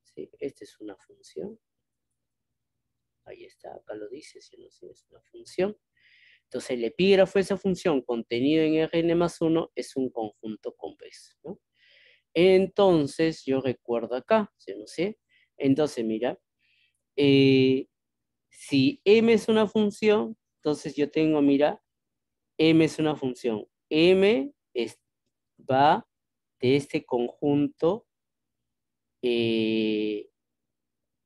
¿Sí? Esta es una función. Ahí está, acá lo dice, si no sé, es una función. Entonces el epígrafo de esa función contenido en Rn más 1 es un conjunto convexo, ¿no? Entonces yo recuerdo acá, si no sé. Entonces mira, si m es una función, entonces yo tengo, mira, m es una función. Va de este conjunto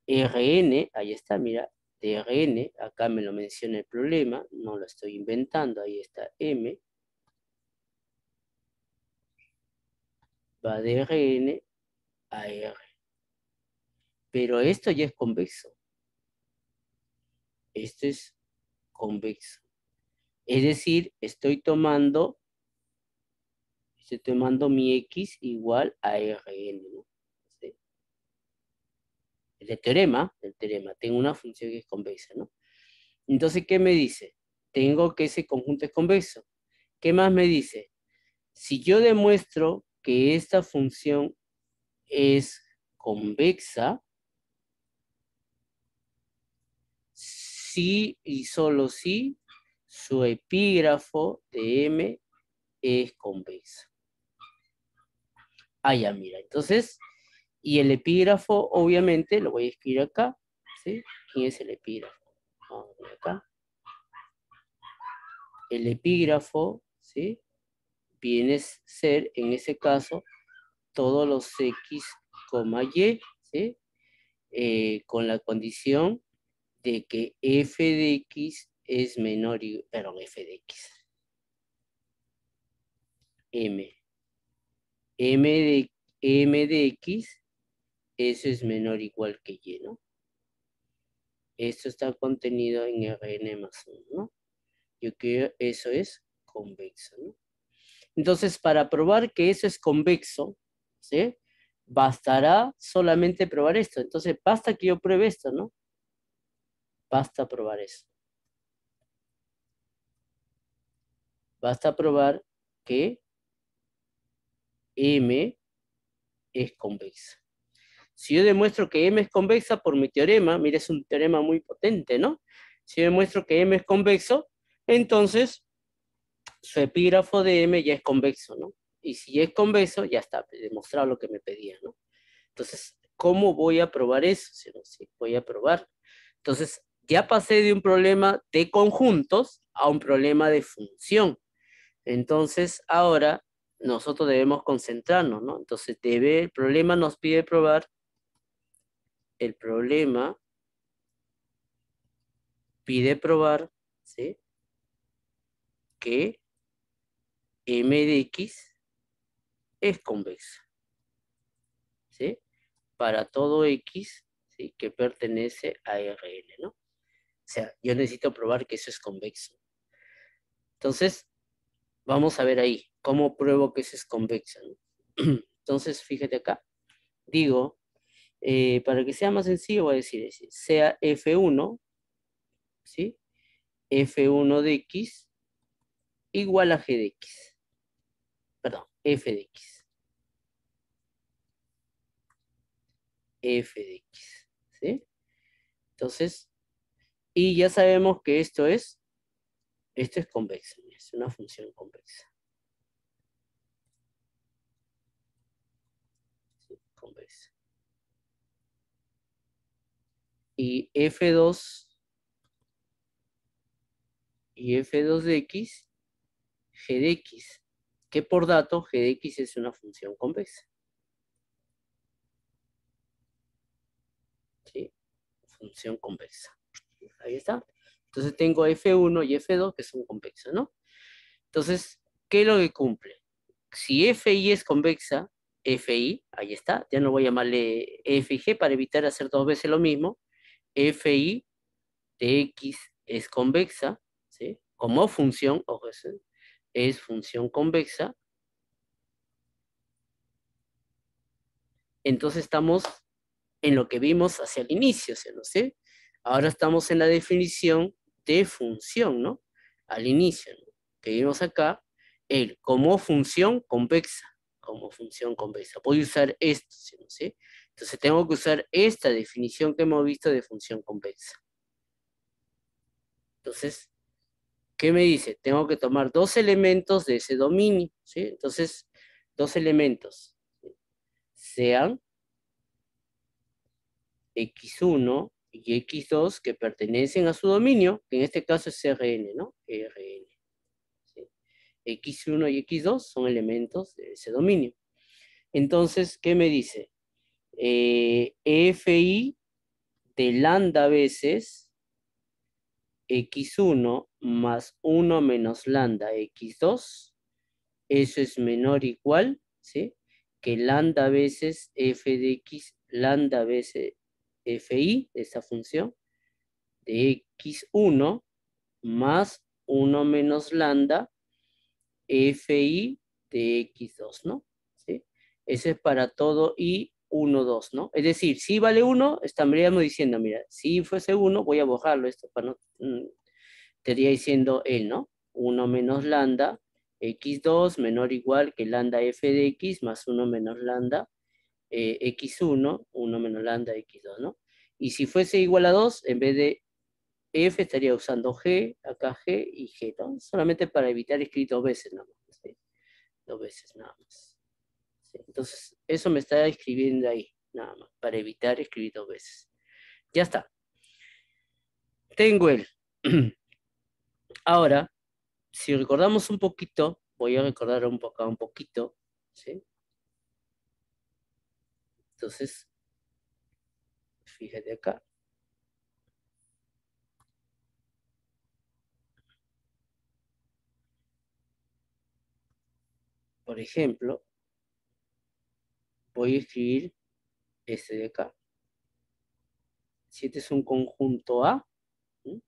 Rn, ahí está, mira, de Rn, acá me lo menciona el problema, no lo estoy inventando, ahí está M, va de Rn a R. Pero esto ya es convexo. Esto es convexo. Es decir, estoy tomando mi X igual a Rn, ¿no? ¿Sí? El teorema, tengo una función que es convexa, ¿no? Entonces, ¿qué me dice? Tengo que ese conjunto es convexo. ¿Qué más me dice? Si yo demuestro que esta función es convexa, si y solo si su epígrafo de M es convexo. Ah, ya, mira. Entonces, y el epígrafo, obviamente, lo voy a escribir acá, ¿sí? ¿Quién es el epígrafo? Vamos a ver acá. El epígrafo, ¿sí? ¿sí? Viene a ser, en ese caso, todos los X, Y, ¿sí? Con la condición de que f de x es menor, perdón, f de x, m de x, eso es menor o igual que y, ¿no? Esto está contenido en Rn más 1, ¿no? Yo creo que eso es convexo, ¿no? Entonces, para probar que eso es convexo, ¿sí? Bastará solamente probar esto. Entonces, basta que yo pruebe esto, ¿no? Basta probar eso. Basta probar que M es convexa. Si yo demuestro que M es convexa por mi teorema, mire, es un teorema muy potente, ¿no? Si yo demuestro que M es convexo, entonces su epígrafo de M ya es convexo, ¿no? Y si ya es convexo, ya está, demostrado lo que me pedía, ¿no? Entonces, ¿cómo voy a probar eso? Sí, voy a probar. Entonces, ya pasé de un problema de conjuntos a un problema de función. Entonces, ahora nosotros debemos concentrarnos, ¿no? Entonces, el problema nos pide probar, el problema pide probar, ¿sí? Que M de X es convexa, ¿sí? Para todo X, ¿sí? Que pertenece a Rn, ¿no? O sea, yo necesito probar que eso es convexo. Entonces, vamos a ver ahí, ¿cómo pruebo que eso es convexa, ¿no? Entonces, fíjate acá, digo, para que sea más sencillo voy a decir, sea F1, ¿sí? F1 de X igual a G de X. Perdón, F de X. F de X, ¿sí? Entonces, y ya sabemos que esto es convexa, es una función convexa. ¿Sí? Convexa. Y F2 de X, G de X, que por dato G de X es una función convexa. ¿Sí? Función convexa. Ahí está. Entonces tengo F1 y F2 que son convexas, ¿no? Entonces, ¿qué es lo que cumple? Si FI es convexa, FI, ahí está, ya no voy a llamarle F y G para evitar hacer dos veces lo mismo. FI de X es convexa, ¿sí? Como función, ojo, es función convexa. Entonces estamos en lo que vimos hacia el inicio, ¿no sé? Ahora estamos en la definición de función, ¿no? Al inicio, ¿no? Que vimos acá, como función convexa, como función convexa. Voy a usar esto, ¿no sé? Entonces tengo que usar esta definición que hemos visto de función convexa. Entonces, ¿qué me dice? Tengo que tomar dos elementos de ese dominio, ¿sí? Entonces, dos elementos, ¿sí? Sean X1 y X2 que pertenecen a su dominio, que en este caso es Rn, ¿no? Rn. ¿Sí? X1 y X2 son elementos de ese dominio. Entonces, ¿qué me dice? Fi de lambda veces X1 más 1 menos lambda X2, eso es menor o igual, ¿sí? Que lambda veces f de x, lambda veces fi, de esa función, de x1 más 1 menos lambda fi de x2, ¿no? ¿Sí? Eso es para todo y 1, 2, ¿no? Es decir, si vale 1, estaríamos diciendo, mira, si fuese 1, voy a borrarlo esto para no... estaría diciendo él, ¿no? 1 menos lambda x2 menor o igual que lambda f de x más 1 menos lambda x1, 1 menos lambda x2, ¿no? Y si fuese igual a 2, en vez de f estaría usando g, acá g y g, ¿no? Solamente para evitar escribir dos veces nada más, ¿sí? Dos veces nada más. ¿Sí? Entonces, eso me está escribiendo ahí, nada más, para evitar escribir dos veces. Ya está. Tengo el. Ahora, si recordamos un poquito, voy a recordar un poquito, ¿sí? Entonces, fíjate acá. Por ejemplo, voy a escribir este de acá. Si este es un conjunto A, ¿sí?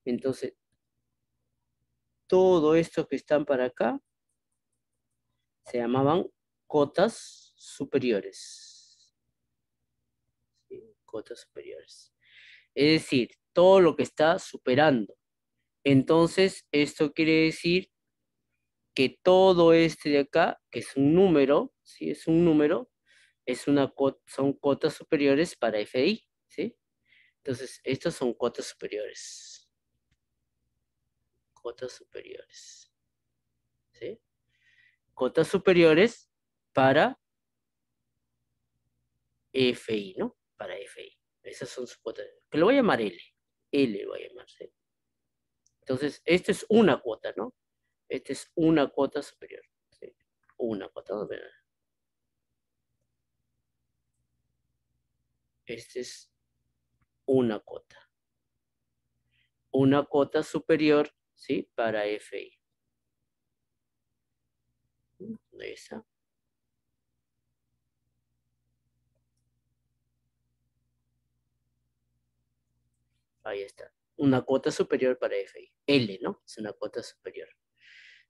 Entonces, todo esto que están para acá se llamaban cotas superiores. ¿Sí? Cotas superiores. Es decir, todo lo que está superando. Entonces, esto quiere decir que todo este de acá, que es un número, ¿sí? Es un número, son cotas superiores para FI, ¿sí? Entonces, estas son cotas superiores. Cotas superiores. ¿Sí? Cotas superiores para FI, ¿no? Para FI. Esas son sus cuotas. Que lo voy a llamar L. L lo voy a llamar, ¿sí? Entonces, esta es una cuota, ¿no? Esta es una cuota superior. ¿Sí? Una cuota. ¿No? Esta es una cuota. Una cuota superior, ¿sí? Para FI. Ahí está. Ahí está. Una cuota superior para FI. L, ¿no? Es una cuota superior.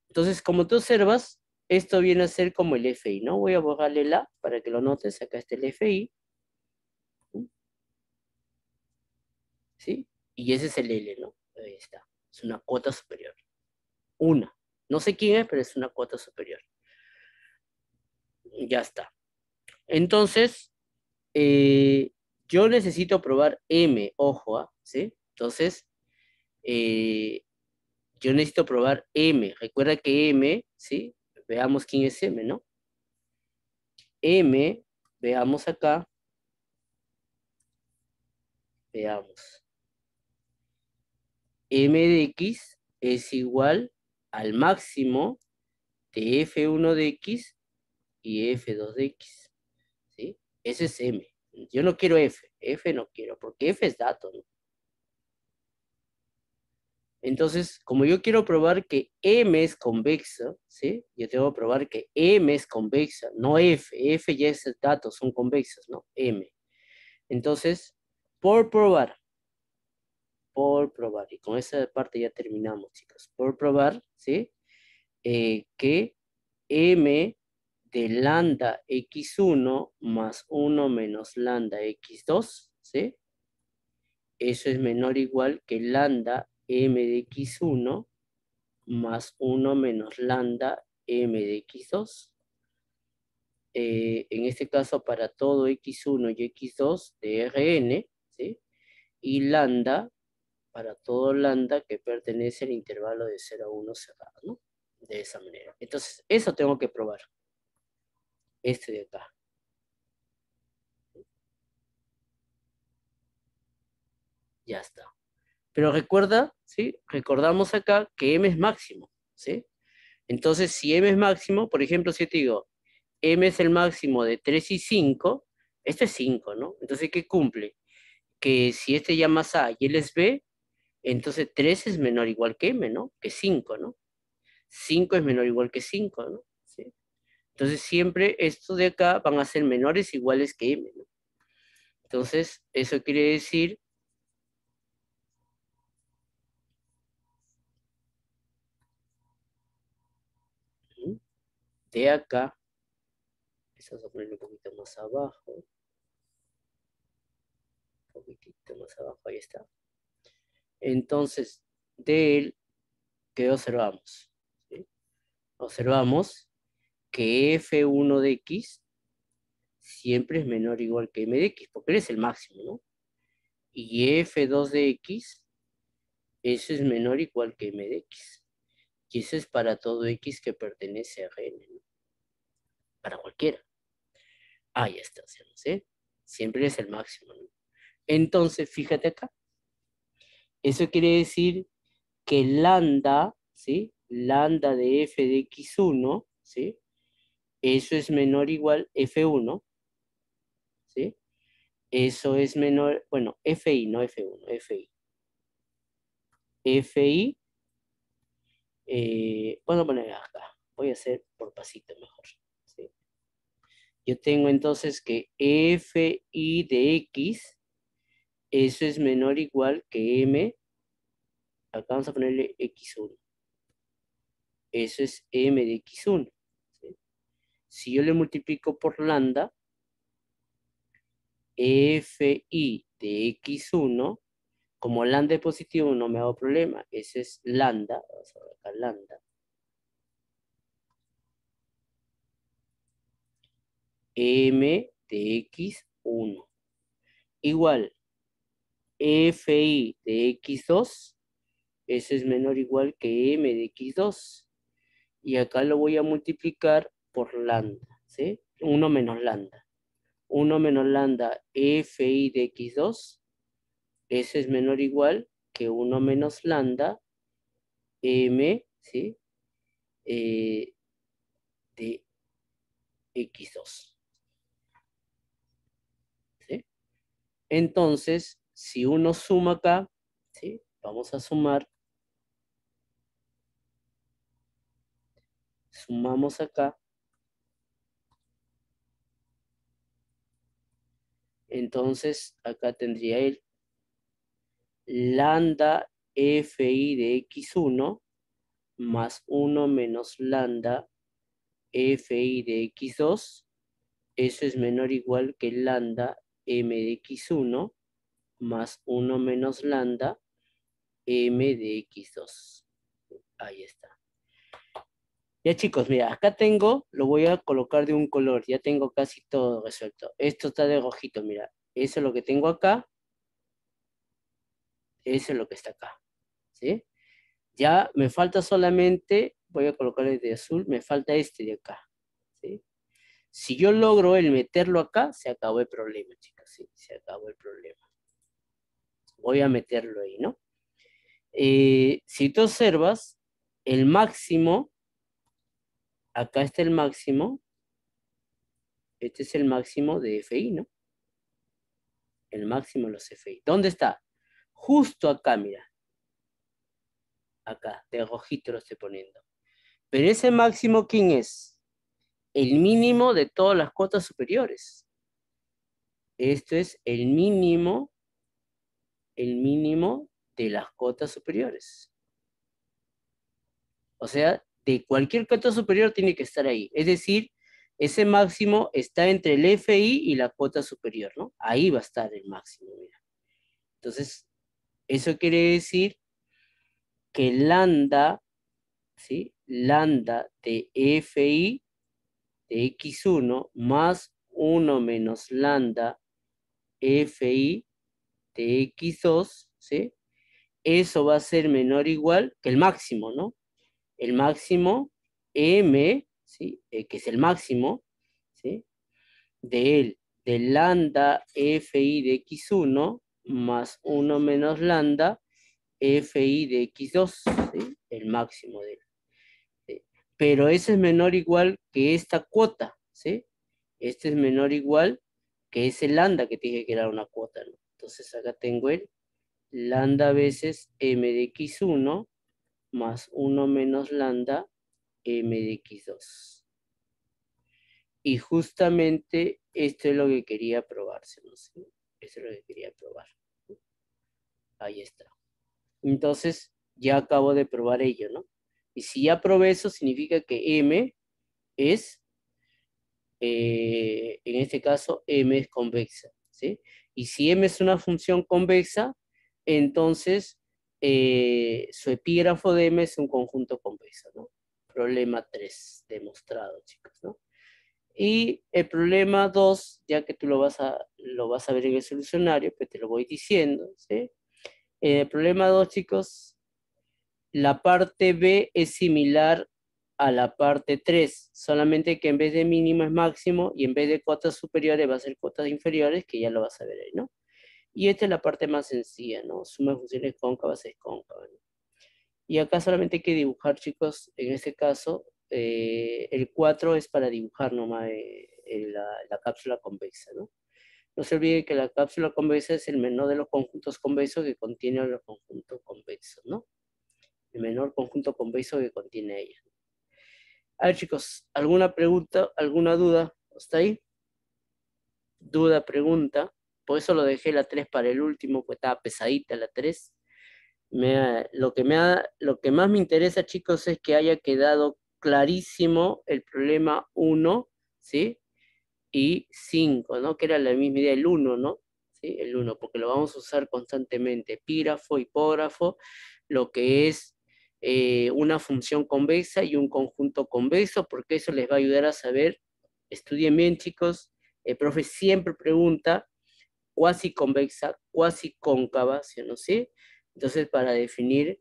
Entonces, como tú observas, esto viene a ser como el FI, ¿no? Voy a borrarle la para que lo notes. Acá está el FI. ¿Sí? Y ese es el L, ¿no? Ahí está. Es una cuota superior. Una. No sé quién es, pero es una cuota superior. Ya está. Entonces, yo necesito probar M, ojo, ¿ah? ¿Sí? Entonces, yo necesito probar M. Recuerda que M, ¿sí? Veamos quién es M, ¿no? M, veamos acá. Veamos. M de X es igual al máximo de F1 de X y F2 de X. ¿Sí? Ese es M. Yo no quiero F. F no quiero, porque F es dato, ¿no? Entonces, como yo quiero probar que M es convexa, ¿sí? Yo tengo que probar que M es convexa, no F. F ya es el dato, son convexas, ¿no? M. Entonces, por probar, y con esa parte ya terminamos, chicos. Por probar, ¿sí? Que M de lambda x1 más 1 menos lambda x2, ¿sí? Eso es menor o igual que lambda m de x1 más 1 menos lambda m de x2. En este caso, para todo x1 y x2 de Rn, ¿sí? Y lambda para todo lambda que pertenece al intervalo de 0 a 1 cerrado, ¿no? De esa manera. Entonces, eso tengo que probar. Este de acá. Ya está. Pero recuerda, ¿sí? Recordamos acá que m es máximo, ¿sí? Entonces, si m es máximo, por ejemplo, si yo te digo, m es el máximo de 3 y 5, este es 5, ¿no? Entonces, ¿qué cumple? Que si este llama A y él es B, entonces 3 es menor o igual que m, ¿no? Que 5, ¿no? 5 es menor o igual que 5, ¿no? ¿Sí? Entonces, siempre estos de acá van a ser menores o iguales que m, ¿no? Entonces, eso quiere decir de acá, vamos a poner un poquito más abajo, un poquitito más abajo, ahí está. Entonces, de él, ¿qué observamos? ¿Sí? Observamos que F1 de X siempre es menor o igual que M de X, porque él es el máximo, ¿no? Y F2 de X, eso es menor o igual que M de X. Y eso es para todo X que pertenece a Rn, ¿no? Para cualquiera. Ah, ya está, ¿sí? Siempre es el máximo, ¿no? Entonces, fíjate acá. Eso quiere decir que lambda ¿sí? Lambda de f de x1, ¿sí? Eso es menor o igual f1, ¿sí? Eso es menor, bueno, fi, no f1, fi. Fi, vamos a poner acá. Voy a hacer por pasito mejor, ¿sí? Yo tengo entonces que fi de x, eso es menor o igual que m, acá vamos a ponerle x1. Eso es m de x1, ¿sí? Si yo le multiplico por lambda, fi de x1, como lambda es positivo no me hago problema, ese es lambda, vamos a ver acá lambda, m de x1, igual fi de x2, eso es menor o igual que m de x2, y acá lo voy a multiplicar por lambda, ¿sí? 1 menos lambda. 1 menos lambda fi de x2, eso es menor o igual que 1 menos lambda m, ¿sí? De x2, ¿sí? Entonces, si uno suma acá, ¿sí? Vamos a sumar. Sumamos acá. Entonces, acá tendría el lambda fi de x1 más 1 menos lambda fi de x2. Eso es menor o igual que lambda m de x1 más 1 menos lambda m de x2. Ahí está. Ya chicos, mira, acá tengo, lo voy a colocar de un color, ya tengo casi todo resuelto. Esto está de rojito, mira, eso es lo que tengo acá, eso es lo que está acá, ¿sí? Ya me falta solamente, voy a colocarle de azul, me falta este de acá, ¿sí? Si yo logro el meterlo acá, se acabó el problema, chicos, ¿sí? Se acabó el problema. Voy a meterlo ahí, ¿no? Si tú observas, el máximo, acá está el máximo, este es el máximo de FI, ¿no? El máximo de los FI. ¿Dónde está? Justo acá, mira. Acá, de rojito lo estoy poniendo. Pero ese máximo, ¿quién es? El mínimo de todas las cotas superiores. Esto es el mínimo de las cotas superiores. O sea, de cualquier cota superior tiene que estar ahí. Es decir, ese máximo está entre el FI y la cota superior, ¿no? Ahí va a estar el máximo, mira. Entonces, eso quiere decir que lambda, ¿sí? Lambda de fi de x1 más 1 menos lambda fi de x2, ¿sí? Eso va a ser menor o igual que el máximo, ¿no? El máximo m, ¿sí? Que es el máximo, ¿sí? De lambda fi de x1 más 1 menos lambda fi de x2, ¿sí? El máximo de él. ¿Sí? Pero ese es menor o igual que esta cuota, ¿sí? Este es menor o igual que ese lambda que te dije que era una cuota, ¿no? Entonces acá tengo el lambda veces m de x1 más 1 menos lambda m de x2. Y justamente esto es lo que quería probar, ¿no? ¿Sí? Esto es lo que quería probar. Ahí está. Entonces, ya acabo de probar ello, ¿no? Y si ya probé eso, significa que m es, en este caso, m es convexa, ¿sí? Y si m es una función convexa, entonces su epígrafo de m es un conjunto convexo, ¿no? Problema 3, demostrado, chicos, ¿no? Y el problema 2, ya que tú lo vas a ver en el solucionario, pues te lo voy diciendo, ¿sí? El problema 2, chicos, la parte B es similar a la parte 3, solamente que en vez de mínimo es máximo y en vez de cotas superiores va a ser cotas inferiores, que ya lo vas a ver ahí, ¿no? Y esta es la parte más sencilla, ¿no? Suma de funciones cóncavas es cóncava, ¿no? Y acá solamente hay que dibujar, chicos, en este caso, el 4 es para dibujar nomás la cápsula convexa, ¿no? No se olvide que la cápsula convexa es el menor de los conjuntos convexos que contiene los conjuntos convexos, ¿no? El menor conjunto convexo que contiene ella. A ver, chicos, ¿alguna pregunta, alguna duda? ¿Hasta ahí? Duda, pregunta. Por eso lo dejé la 3 para el último, pues estaba pesadita la 3. Lo que más me interesa, chicos, es que haya quedado clarísimo el problema 1, ¿sí? Y 5, ¿no? Que era la misma idea, el 1, ¿no? ¿Sí? El 1, porque lo vamos a usar constantemente. Epígrafo, hipógrafo, lo que es una función convexa y un conjunto convexo, porque eso les va a ayudar a saber. Estudien bien, chicos. El profe siempre pregunta cuasi convexa, cuasi cóncava, ¿sí o no? ¿Sí? Entonces, para definir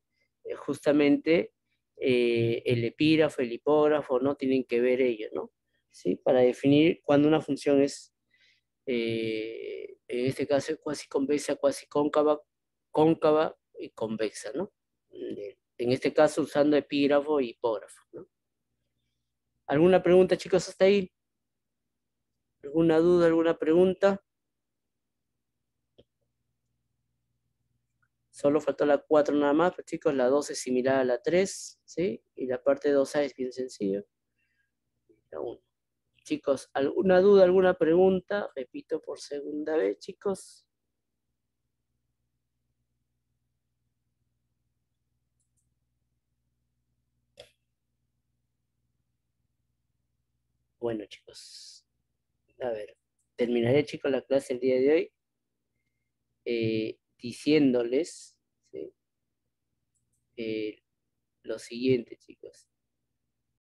justamente el epígrafo, el hipógrafo, ¿no? Tienen que ver ellos, ¿no? ¿Sí? Para definir cuando una función es, en este caso, cuasi convexa, cuasi cóncava, cóncava y convexa, ¿no? En este caso, usando epígrafo y hipógrafo, ¿no? ¿Alguna pregunta, chicos, hasta ahí? ¿Alguna duda, alguna pregunta? Solo faltó la 4 nada más, pero chicos, la 2 es similar a la 3, ¿sí? Y la parte 2A es bien sencillo. La 1. Chicos, ¿alguna duda, alguna pregunta? Repito por segunda vez, chicos. Bueno, chicos, a ver, terminaré, chicos, la clase el día de hoy diciéndoles, ¿sí? Lo siguiente, chicos.